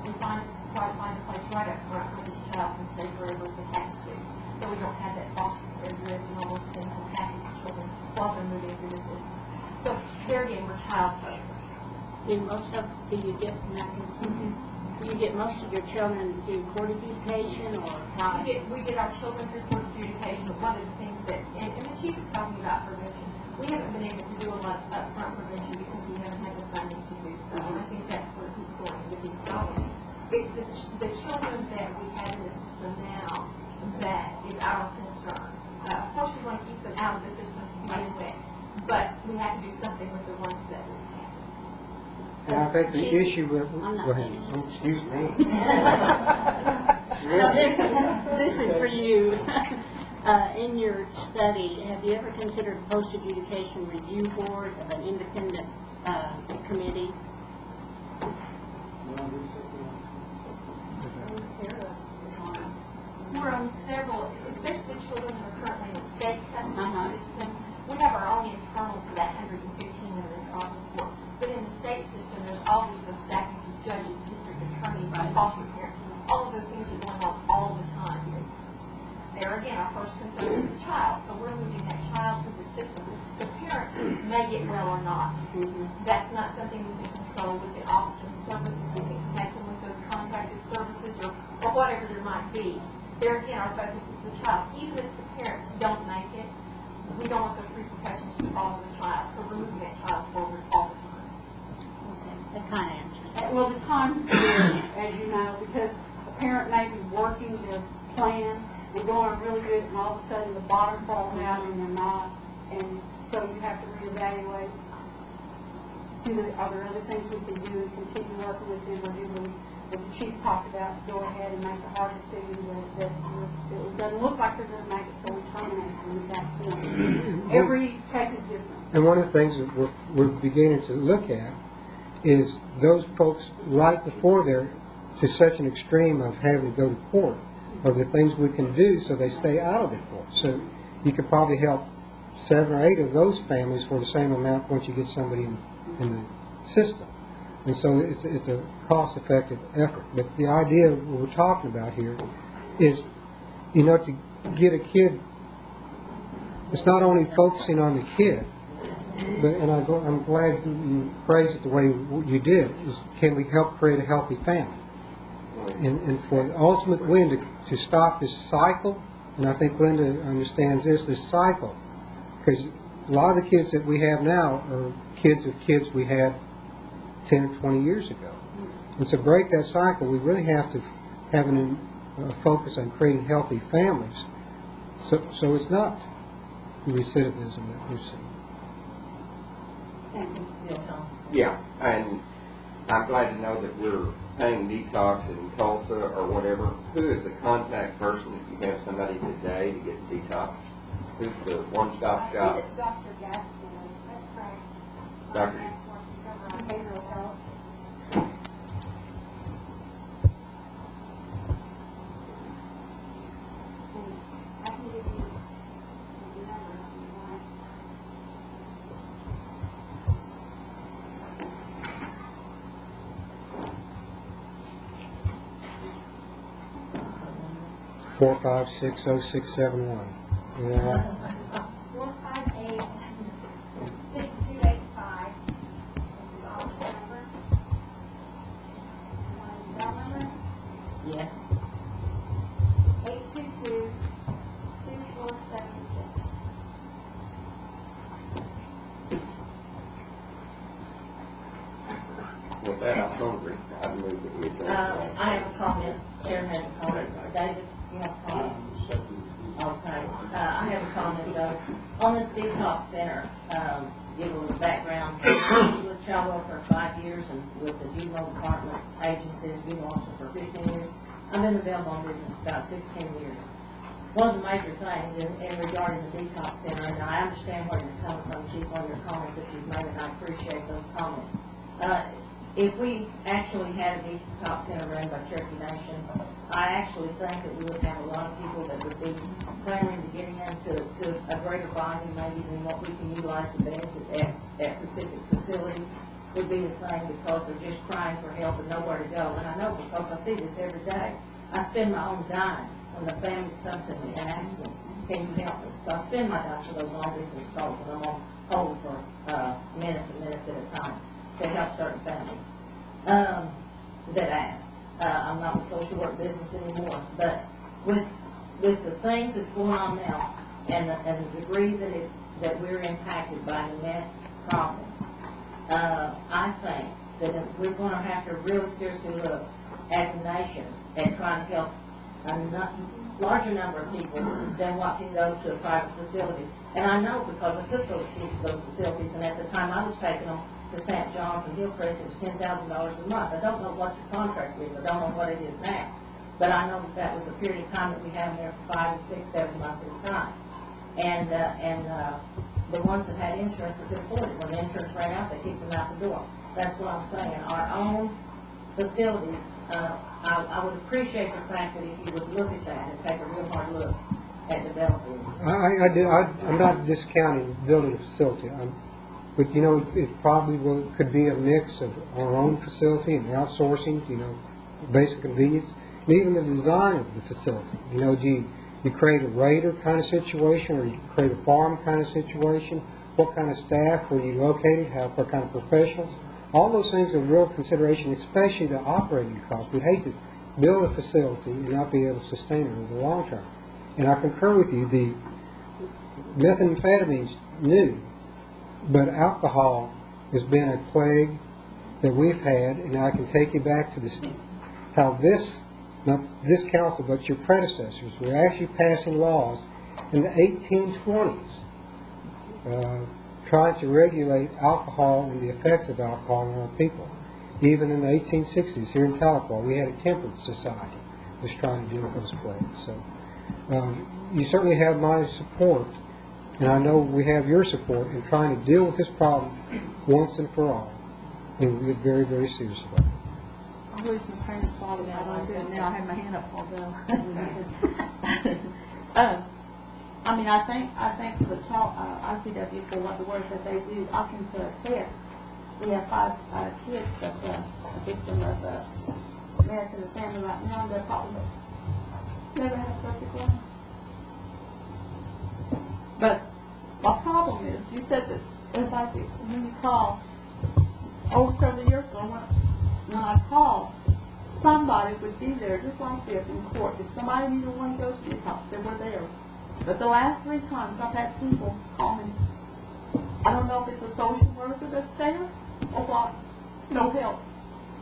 We try to find a place right up front where this child can stay forever if it has to. So we don't have that foster care driven and all those things that happen to children while they're moving through the system. So there again, we're child focused. Do you get most of your children through court adjudication or how? We get our children through court adjudication, but one of the things that, and the chief is talking about prevention, we haven't been able to do a lot of upfront prevention because we haven't had the funding to do so. And I think that's where he's going with his going. It's the children that we have in the system now that is our concern. Of course, we want to keep them out of the system to begin with, but we have to do something with the ones that we have. And I think the issue with, go ahead, oh, excuse me. This is for you. In your study, have you ever considered a post-adjudication review board of an independent committee? We're on several, especially children who are currently in the state custody system. We have our own internal for that 115 that are in Army Court. But in the state system, there's always those stackings of judges, district attorneys, and foster parents. All of those things are going on all the time. Because there again, our first concern is the child. So we're moving that child through the system. The parents may get well or not. That's not something we can control with the officer services. We can connect them with those contracted services or whatever there might be. There again, our focus is the child. Even if the parents don't make it, we don't want those repercussions to follow the child. So we're moving that child forward all the time. Okay, that kind of answers that. Well, the time varies, as you know, because a parent may be working their plan and going really good, and all of a sudden the bottom falls out and they're not, and so you have to reevaluate. Are there other things we can do and continue working with them, or do we, what the chief talked about, go ahead and make a hard decision that it doesn't look like they're going to make it, so we terminate them at that point. Every case is different. And one of the things that we're beginning to look at is those folks right before they're to such an extreme of having to go to court, are the things we can do so they stay out of the court. So you could probably help 7 or 8 of those families for the same amount once you get somebody in the system. And so it's a cost-effective effort. But the idea we're talking about here is, to get a kid, it's not only focusing on the kid, but, and I'm glad you phrased it the way you did, is can we help create a healthy family? And for the ultimate win to stop this cycle, and I think Linda understands this cycle, because a lot of the kids that we have now are kids of kids we had 10 or 20 years ago. And to break that cycle, we really have to have a focus on creating healthy families. So it's not recidivism that we're seeing. Yeah, and I'm glad to know that we're paying detox in Tulsa or whatever. Who is the contact person if you have somebody today to get detox? Who's the one-stop shop? It's Dr. Gaskell. That's correct. Dr. Behavioral health. I can give you the number if you want. 4560671. You know what? 458-6285. This is all the number. Cell number? Yes. 822-2476. With that, I'll go agree. I move that we adjourn. I have a comment. Chairman has a comment. David, you have a comment? Okay. I have a comment, though. On this detox center, give a little background. With child welfare for 5 years and with the juvenile department agency as juvenile officer for 15 years. I've been in the bail bond business about 16 years. One of the major things in regarding the detox center, and I understand where you're coming from, Chief, on your comments that you've made, and I appreciate those comments. If we actually had a detox center run by Cherokee Nation, I actually think that we would have a lot of people that would be clamoring to get into a greater volume maybe than what we can utilize the beds at specific facilities would be the thing, because they're just crying for help and nowhere to go. And I know because I see this every day. I spend my own dime when the families come to me and ask me, can you help me? So I spend my dime for those long distance calls when I'm on hold for minutes and minutes at a time to help certain families that ask. I'm not in the social work business anymore, but with the things that's going on now and the degree that we're impacted by the net problem, I think that we're going to have to really seriously look as a nation at trying to help a larger number of people than what can go to a private facility. And I know because I took those kids to those facilities, and at the time I was taking them to St. John's and Hillcrest, it was $10,000 a month. I don't know what your contract is. I don't know what it is now. But I know that was a period of time that we had them there for 5, 6, 7 months at a time. And the ones that had insurance that could afford it, when the insurance ran out, they kicked them out the door. That's what I'm saying. Our own facilities, I would appreciate the fact that if you would look at that and take a real hard look at developing. I'm not discounting building a facility. But, you know, it probably could be a mix of our own facility and outsourcing, you know, basic convenience, and even the design of the facility. You know, do you create a raider kind of situation, or you create a farm kind of situation? What kind of staff, where you located, what kind of professionals? All those things are real consideration, especially the operating cost. We'd hate to build a facility and not be able to sustain it over the long term. And I concur with you, the methamphetamine's new, but alcohol has been a plague that we've had, and I can take you back to how not this council, but your predecessors were actually passing laws in the 1820s trying to regulate alcohol and the effects of alcohol on our people. Even in the 1860s here in Tahlequah, we had a temperance society that was trying to deal with those plagues. So you certainly have my support, and I know we have your support in trying to deal with this problem once and for all, and we're very, very serious about it. I lose my train of thought about what I'm doing now. I have my hand up although. I mean, I think the child, ICW, for what the work that they do, I can attest. We have five kids that are victim of marriage in the family right now, and they're probably never had a perfect life. But my problem is, you said that when you call, over several years ago, when I called, somebody would be there just like this in court. If somebody needed one to go to the house, they were there. But the last 3 times I've had people call me. I don't know if it's a social worker that's there or what. No help.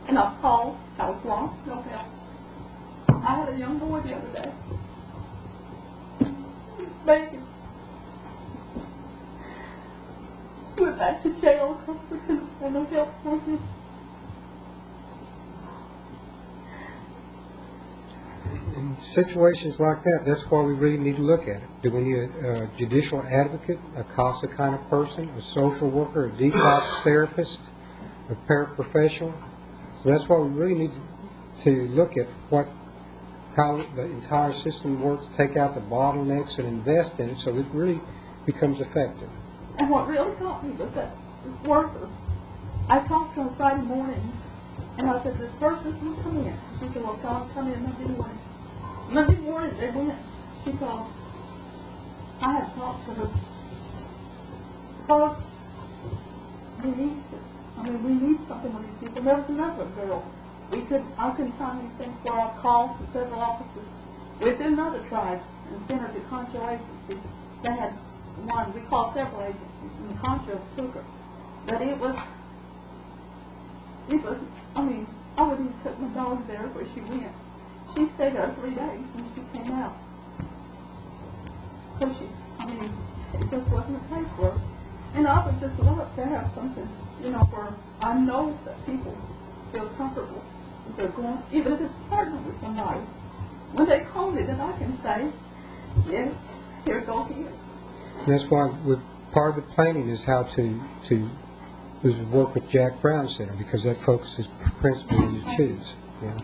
And I've called. I was lost. No help. I had a young boy the other day. Begging. Went back to jail because we couldn't find no help for him. In situations like that, that's why we really need to look at it. Do we need a judicial advocate, a CASA kind of person, a social worker, a detox therapist, a paraprofessional? So that's why we really need to look at how the entire system works, take out the bottlenecks and invest in it so it really becomes effective. And what really caught me was that worker, I talked to her Friday morning, and I said, this person's going to come in. She said, well, tell him to come in and do it. Monday morning, they went, she called, I had talked to her, because we need something with these people. There was another girl, I couldn't find anything for our calls to several offices within another tribe and sent her to Concho agency. They had one, we called several agencies, and Concho took her. But it was, I wouldn't even took my dog there where she went. She stayed there 3 days and she came out. So it just wasn't a place for her. And I would just love to have something, where I know that people feel comfortable if they're going, even if it's partnered with somebody. When they call me, then I can say, yes, here, go here. That's why part of the planning is how to work with Jack Brown Center, because that focuses principally on the kids. Yeah.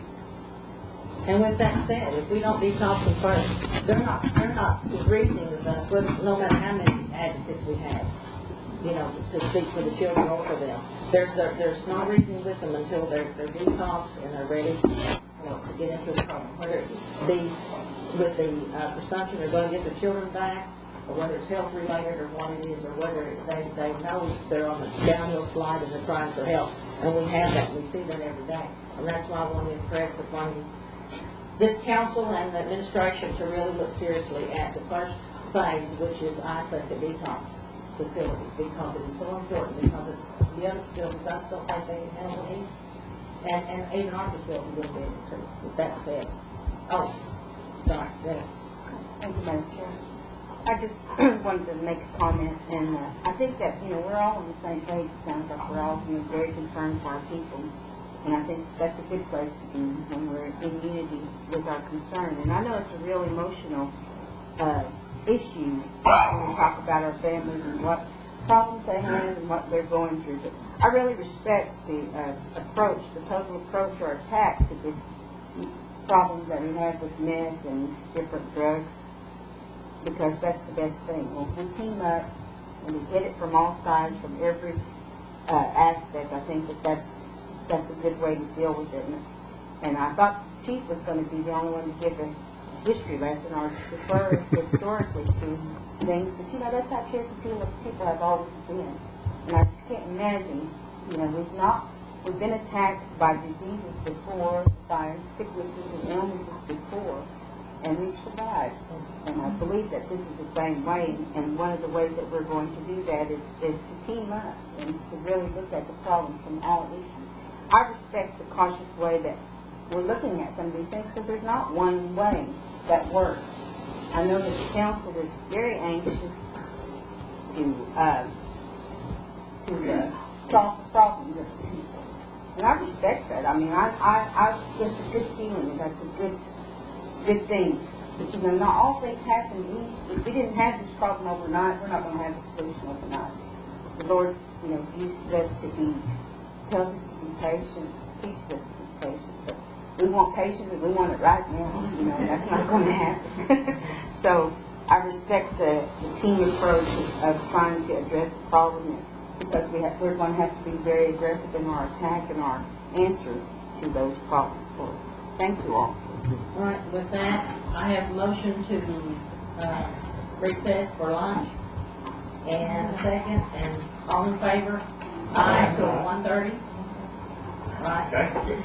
And with that said, if we don't detox them first, they're not reasoning with us, no matter how many advocates we have, to speak for the children or for them. There's no reasoning with them until they're detoxed and they're ready, to get into the problem. Whether it be with the presumption they're going to get the children back, or whether it's health related or what it is, or whether they know they're on the downhill slide and they're crying for help. And we have that, we see that every day. And that's why I want to impress upon this council and the administration to really look seriously at the first phase, which is, I think, a detox facility, because it is so important, because the other facilities, I still think they can handle it, and even our facility will be able to, with that said. Oh, sorry, yes. Thank you, Madam Chair. I just wanted to make a comment, and I think that, we're all on the same page. It sounds like we're all, very concerned for our people, and I think that's a good place to be when we're in unity with our concern. And I know it's a real emotional issue when we talk about our families and what problems they have and what they're going through. But I really respect the approach, the total approach or attack to this problem that we have with meth and different drugs, because that's the best thing. When we team up and we hit it from all sides, from every aspect, I think that's a good way to deal with it. And I thought Chief was going to be the only one to give a history lesson or refer historically to things, but that's how Cherokee people have always been. And I just can't imagine, we've been attacked by diseases before, by sicknesses and illnesses before, and we've survived. And I believe that this is the same way, and one of the ways that we're going to do that is to team up and to really look at the problem from all issues. I respect the cautious way that we're looking at some of these things, because there's not one way that works. I know that the council is very anxious to solve the problems of the people, and I respect that. It's a good feeling. That's a good thing. But not all things happen. If we didn't have this problem overnight, we're not going to have a solution overnight. The Lord, uses us tells us to be patient, teaches us to be patient. But we want patience and we want it right now. That's not going to happen. So I respect the team approach of trying to address the problem, because we're going to have to be very aggressive in our attack and our answer to those problems. So thank you all. All right, with that, I have a motion to recess for lunch, and a second, and all in favor? Aye, till 1:30. Right. Okay.